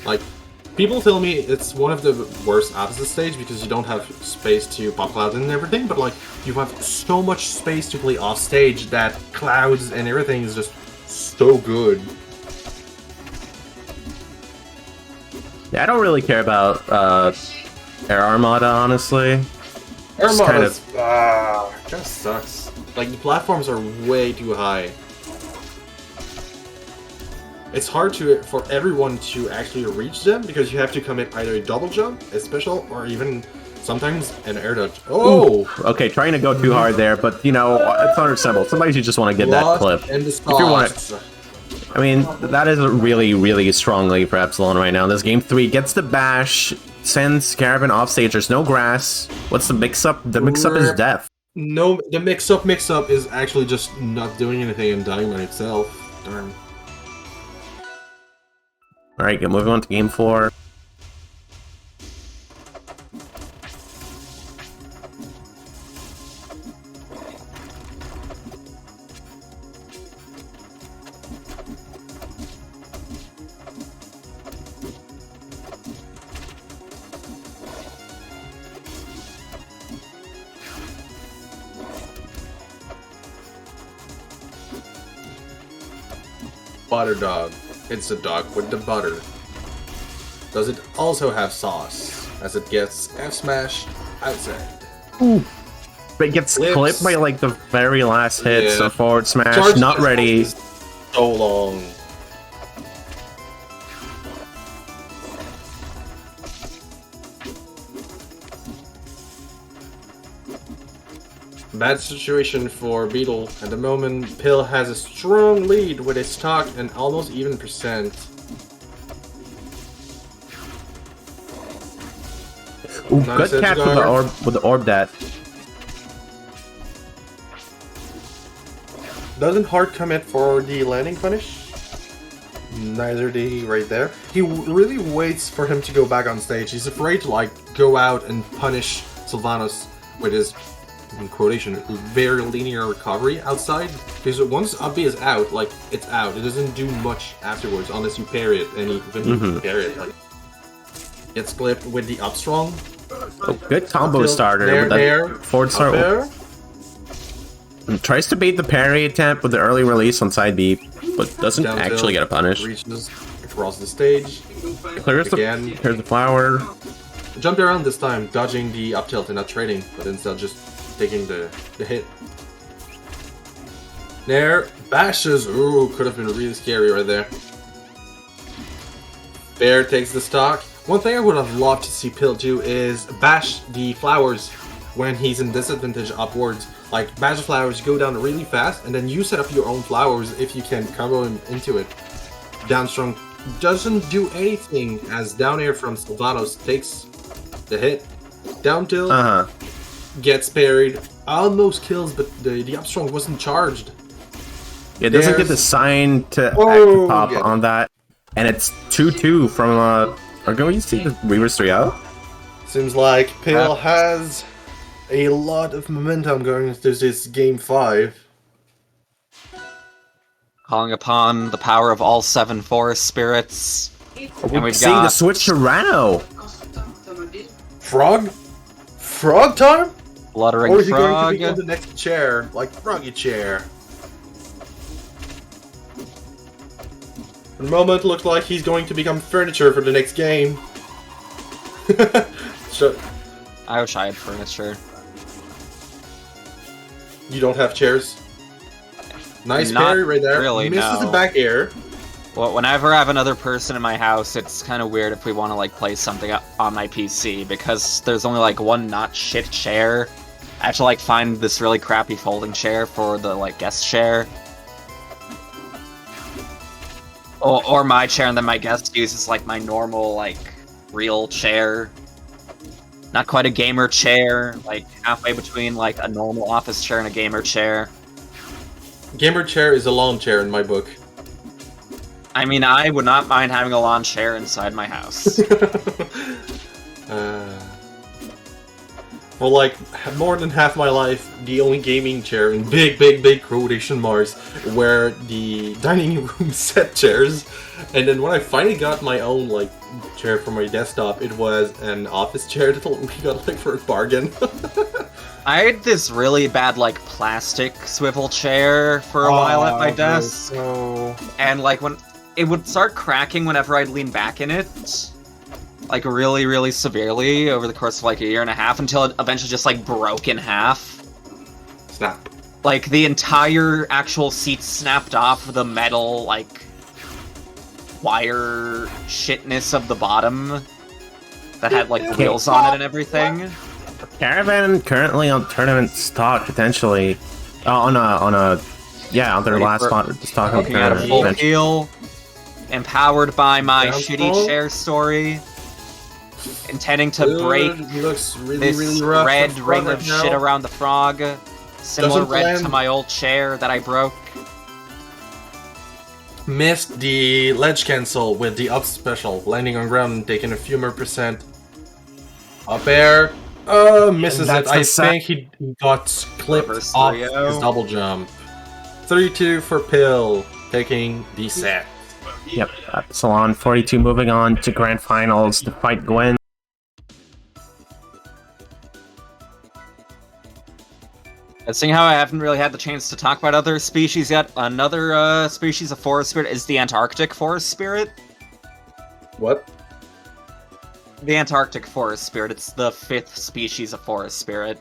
Like, people tell me it's one of the worst Absa stage because you don't have space to pop clouds and everything, but like, you have so much space to play off stage that clouds and everything is just so good. Yeah, I don't really care about Air Armada, honestly. Air Armada kind of sucks. Like, the platforms are way too high. It's hard for everyone to actually reach them because you have to commit either a double jump, a special, or even sometimes an air dodge. Oh! Ooh, okay, trying to go too hard there, but you know, it's understandable. Sometimes you just want to get that clip. If you want it. I mean, that is really, really strong lead for Epsilon right now. This game 3 gets the bash, sends Caravan off stage. There's no grass. What's the mix-up? The mix-up is death. No, the mix-up is actually just not doing anything and dying by itself. Darn. Alright, moving on to game 4. Butter dog. It's the dog with the butter. Does it also have sauce? As it gets F smashed outside. Ooh. But it gets clipped by like the very last hit, so forward smash, Charge not ready. So long. Bad situation for Beetle. At the moment, Pill has a strong lead with his stock and almost even percent. Ooh, nice good catch with the orb that. Doesn't hard commit for the landing punish. Neither did he right there. He really waits for him to go back on stage. He's afraid to like go out and punish Sylvanos with his, in quotation, very linear recovery outside. Because once Ubbi is out, like, it's out. It doesn't do much afterwards unless you parry it. And even you parry it, like, gets clipped with the up strong. Oh, good combo starter with that forward start. Tries to bait the parry attempt with the early release on side B, but doesn't Down actually tilt, get a punish. Reaches across the stage. Clears the flower. Jumped around this time, dodging the up tilt and not trading, but instead just taking the hit. There, bashes. Ooh, could have been really scary right there. Bear takes the stock. One thing I would have loved to see Pill do is bash the flowers when he's in disadvantage upwards. Like, bash the flowers, go down really fast, and then you set up your own flowers if you can combo him into it. Down strong doesn't do anything as down air from Sylvanos takes the hit. Down tilt gets parried. Almost kills, but the up strong wasn't charged. It doesn't get the sign to pop on that. And it's 2-2 from, are going to see the Reavers 3-0? Seems like Pale has a lot of momentum going into this game 5. Calling upon the power of all 7 forest spirits. And we've Seeing got the switch to Ranno! Frog? Frog time? Fluttering Or is he Frog. going to become the next chair, like Froggy Chair? For the moment, looks like he's going to become furniture for the next game. So, I wish I had furniture. you don't have chairs? Nice Not parry right there. really, Misses no. the back air. Well, whenever I have another person in my house, it's kind of weird if we want to like play something on my PC because there's only like one not shit chair. I have to like find this really crappy folding chair for the like guest chair. Or my chair, and then my guest uses like my normal like real chair. Not quite a gamer chair, like halfway between like a normal office chair and a gamer chair. Gamer chair is a lawn chair in my book. I mean, I would not mind having a lawn chair inside my house. For like more than half my life, the only gaming chair in big quotation marks were the dining room set chairs. And then when I finally got my own like chair for my desktop, it was an office chair that we got like for a bargain. I had this really bad like plastic swivel chair for a while at my desk. And like when it would start cracking whenever I'd lean back in it. Like really severely over the course of like a year and a half until it eventually just like broke in half. Snap. Like the entire actual seat snapped off the metal like wire shitness of the bottom that had like wheels on it and everything. Caravan currently on tournament stock potentially. On their last stock on Looking at a tournament. full heal. Empowered by my Down shitty full. chair story. Intending to break Looks really this rough red for ring right of now. shit around the frog. Similar Doesn't red land. to my old chair that I broke. Missed the ledge cancel with the up special, landing on ground and taking a few more percent. Up air. Misses it. I think he got clipped Reverse off 3-0. his double jump. 3-2 for Pill, taking the set. Yep, Salon 42 moving on to Grand Finals to fight Gwyn. Seeing how I haven't really had the chance to talk about other species yet, another species of forest spirit is the Antarctic forest spirit. What? The Antarctic forest spirit, it's the 5th species of forest spirit.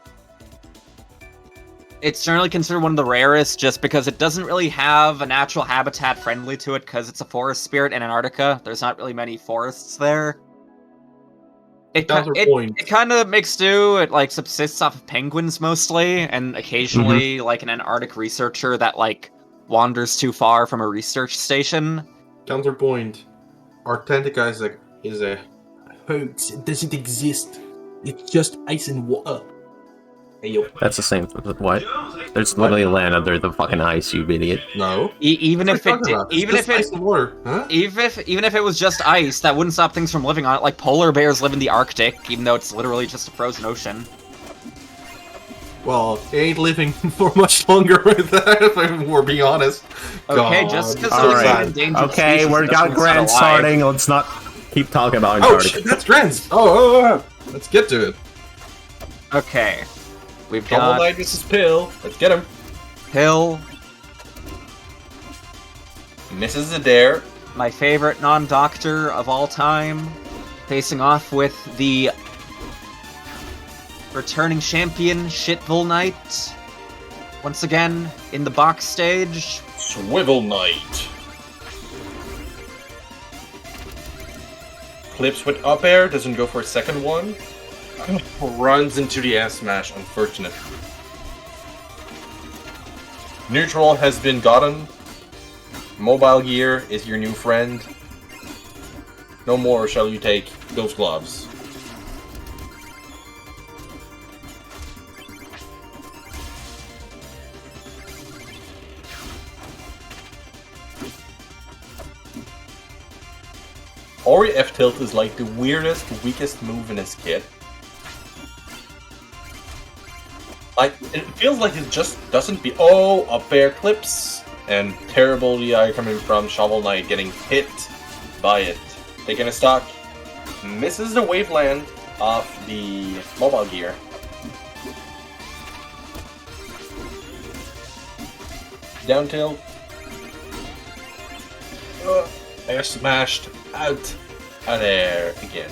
It's generally considered one of the rarest just because it doesn't really have a natural habitat friendly to it because it's a forest spirit in Antarctica. There's not really many forests there. It kind of makes do. It like subsists off of penguins mostly, and occasionally like an Antarctic researcher that like wanders too far from a research station. Counterpoint. Antarctica is a hoax. It doesn't exist. It's just ice and water. Hey, yo. That's the same. What? There's literally land under the fucking ice, you idiot. No. Even if it did, even if it's water, huh? even if it was just ice, that wouldn't stop things from living on it. Like polar bears live in the Arctic, even though it's literally just a frozen ocean. Well, it ain't living for much longer with that, if we're being honest. Okay, God. just because All there's an right. endangered Okay, species we got doesn't mean it's Grand not alive. starting. Let's not keep talking about Oh Antarctica. shit, that's Grants! Oh, let's get to it. Okay, we've Double got Knight versus Pill. Let's get him. Hill. Misses the dare. My favorite non-doctor of all time. Facing off with the returning champion, Shitville Knight. Once again, in the box stage. Swivel Knight. Clips with up air, doesn't go for a second one. Runs into the S smash, unfortunate. Neutral has been gotten. Mobile gear is your new friend. No more shall you take those gloves. Ori F tilt is like the weirdest, weakest move in his kit. Like, it feels like it just doesn't be. Oh, up air clips. And terrible DI coming from Shovel Knight getting hit by it. Taking a stock. Misses the waveland off the mobile gear. Down tilt. Air smashed out of there again.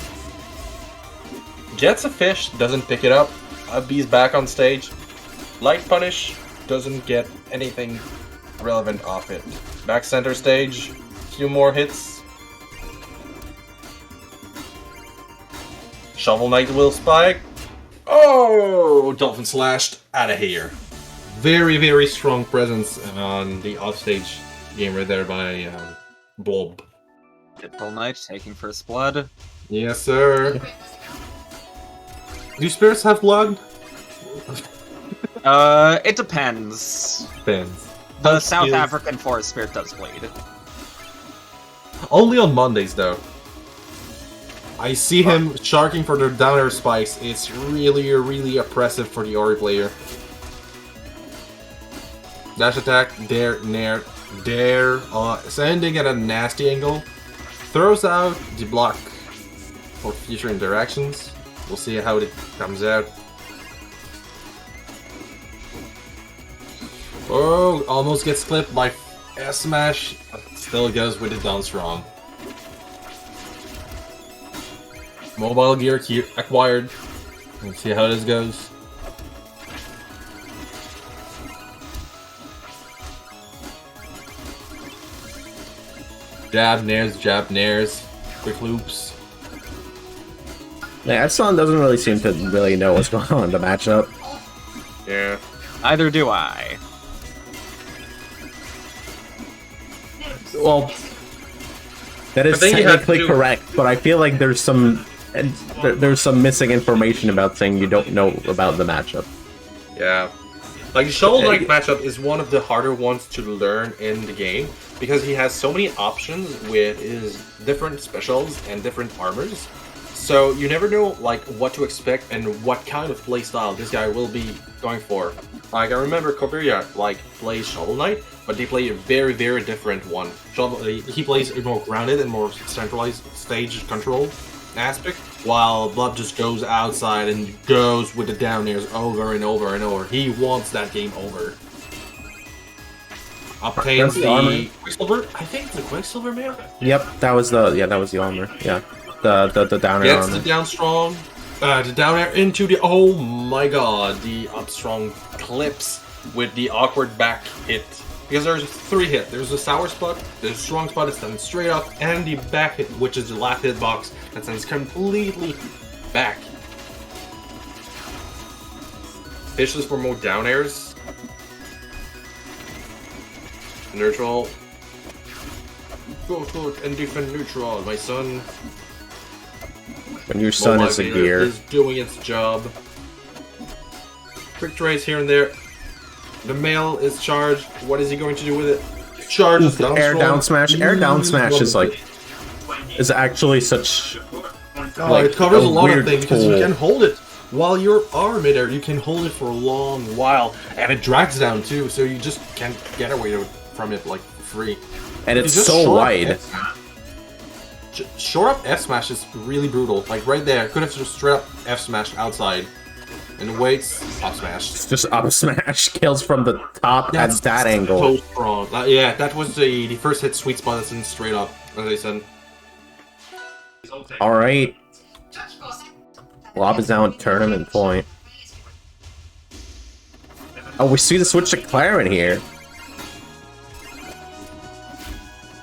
Gets a fish, doesn't pick it up. Bee's back on stage. Light punish, doesn't get anything relevant off it. Back center stage, few more hits. Shovel Knight will spike. Oh, Dolphin slashed out of here. Very, very strong presence on the offstage game right there by Blob. Shitville Knight taking first blood. Yes, sir. Do spirits have blood? It depends. Depends. The South African forest spirit does bleed. Only on Mondays, though. I see him sharking for the down air spikes. It's really, really oppressive for the Ori player. Dash attack, dare, nair, dare, sending at a nasty angle. Throws out the block for future interactions. We'll see how it comes out. Oh, almost gets clipped by S smash. Still goes with it down strong. Mobile gear acquired. Let's see how this goes. Jab, nairs, quick loops. Yeah, Epsilon doesn't really seem to really know what's going on in the matchup. Yeah. Neither do I. Well, that is think you have technically to- correct, but I feel like there's some missing information about saying you don't know about the matchup. Yeah. Like, the Shovel Knight matchup is one of the harder ones to learn in the game, because he has so many options with his different specials and different armors. So you never know, like, what to expect and what kind of playstyle this guy will be going for. Like, I remember Koberia, like, plays Shovel Knight, but they play a very, very different one. He plays a more grounded and more centralized stage control aspect, while Blob just goes outside and goes with the down airs over and over and over. He wants that game over. Obtains the Quicksilver. I think the Quicksilver mail. Yep, that was the armor. Yeah, the down air Gets armor. the down strong. The down air into the. Oh my god, The up strong clips with the awkward back hit. because there's 3 hits. There's a sour spot, there's a strong spot that sends straight up, and the back hit, which is the last hitbox that sends completely back. Fishes for more down airs. Neutral. Go good and defend neutral, my son. When your son is a gear. Is doing its job. Quick trace here and there. The mail is charged. What is he going to do with it? Charges down Air strong. down smash. Air down smash is like actually such. Oh, like, it covers a lot weird of things because you tool. can hold it while you're midair. You can hold it for a long while, and it drags down too. So you just can't get away from it like free. And it's You just so short wide. Short up F smash is really brutal. Like right there, could have just straight up F smashed outside. And waits, up smash. It's just up smash kills from the top at that angle. So strong. Yeah, that was the first hit sweet spot and straight up, as I said. Alright. Lob is now in tournament point. Oh, we see the switch to Clairen here.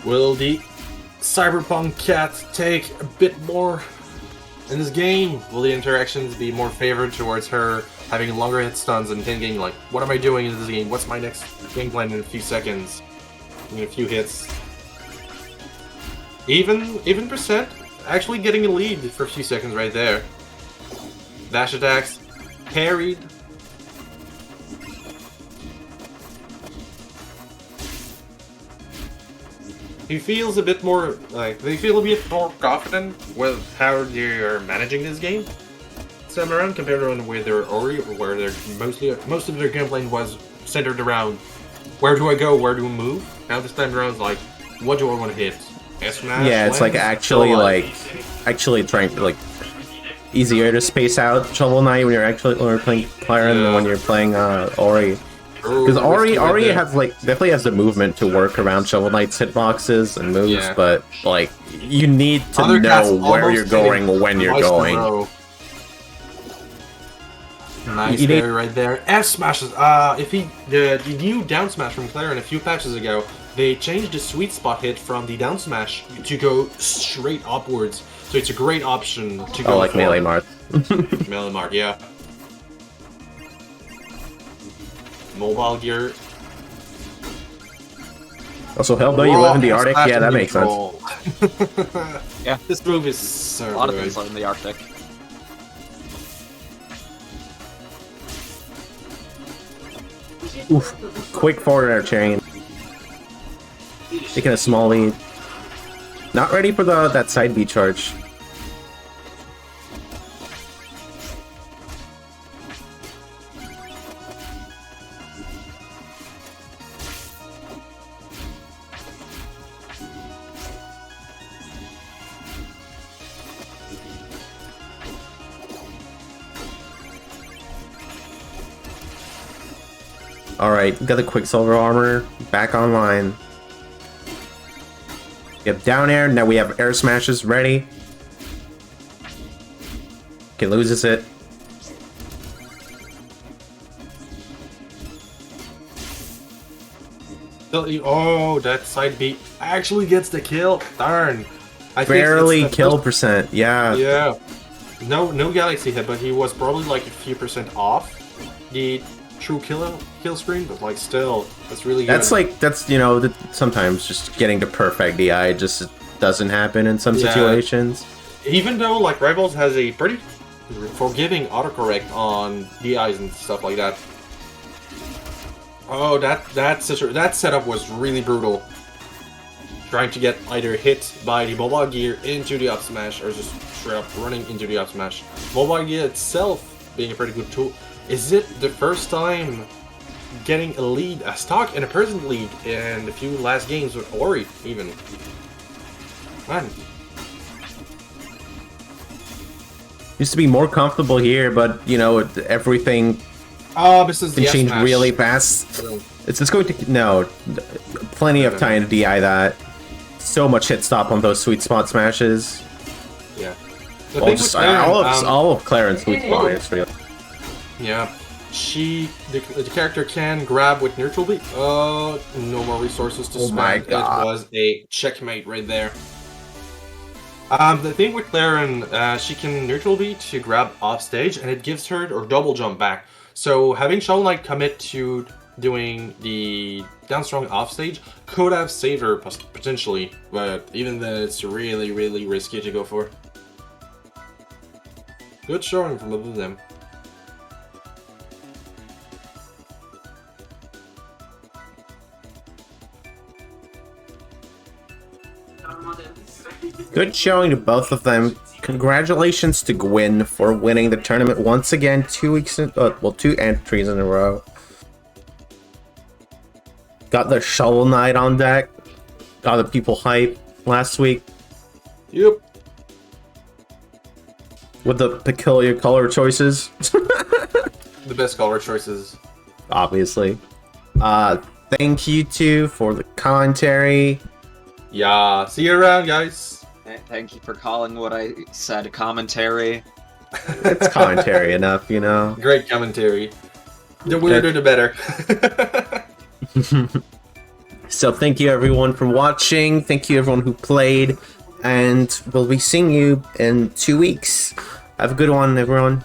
Will the Cyberpunk cat take a bit more in this game? Will the interactions be more favored towards her having longer hit stuns and thinking like, what am I doing in this game? What's my next game plan in a few seconds? In a few hits. Even percent, actually getting a lead for a few seconds right there. Dash attacks, parried. He feels a bit more, like, they feel a bit more confident with how they're managing this game this time around compared to where they're Ori, where they're most of their gameplay was centered around where do I go, where do I move. Now this time around it's like, what do I want to hit? S-Smash, Yeah, it's like actually actually trying to like easier to space out Shovel Knight when you're playing Clairen than when you're playing Ori. Because Ori has like definitely has the movement to work around Shovel Knight's hitboxes and moves, but like you need to know where you're going when you're going. Nice parry right there. F smashes. The new down smash from Clairen a few patches ago, they changed the sweet spot hit from the down smash to go straight upwards. So it's a great option to go. Oh, like Melee Mart. Melee Mart, yeah. Mobile gear. Also, Hellboy, you live in the Arctic? Yeah, that makes sense. Yeah. This move is so A lot of good. things live in the Arctic. Oof. Quick forward air chain. Taking a small lead. Not ready for that side B charge. Alright, got the Quicksilver armor back online. We have down air, now we have air smashes ready. Okay, loses it. Oh, that side beat actually gets the kill. Darn. I Barely think kill percent, yeah. Yeah. No galaxy hit, but he was probably like a few percent off the true kill screen, but like still, that's really good. That's you know, sometimes just getting to perfect DI just doesn't happen in some situations. Even though like Rivals has a pretty forgiving autocorrect on DIs and stuff like that. Oh, that setup was really brutal. Trying to get either hit by the mobile gear into the up smash or just straight up running into the up smash. Mobile gear itself being a pretty good tool. Is it the first time getting a lead, a stock and a person lead in the few last games with Ori even? Man. Used to be more comfortable here, but you know, everything This is can the change Smash. really fast. It's just going to plenty of time to DI that. So much hit stop on those sweet spot smashes. Yeah. All of Clairen's sweet spot is real. Yeah. The character can grab with neutral beat. Oh, no more resources to spend. My God. It was a checkmate right there. The thing with Clairen, she can neutral beat to grab off stage, and it gives her or double jump back. So having Shovel Knight commit to doing the down strong off stage could have saved her potentially, but even then, it's really, really risky to go for. Good showing from both of them. Good showing to both of them. Congratulations to Gwyn for winning the tournament once again. 2 entries in a row. Got the Shovel Knight on deck. Got the people hype last week. Yep. With the peculiar color choices. the best color choices. Obviously. Thank you two for the commentary. Yeah, see you around, guys. Thank you for calling what I said commentary. It's commentary enough, you know. Great commentary. The weirder, the better. So thank you everyone for watching. Thank you everyone who played. And we'll be seeing you in 2 weeks. Have a good one, everyone.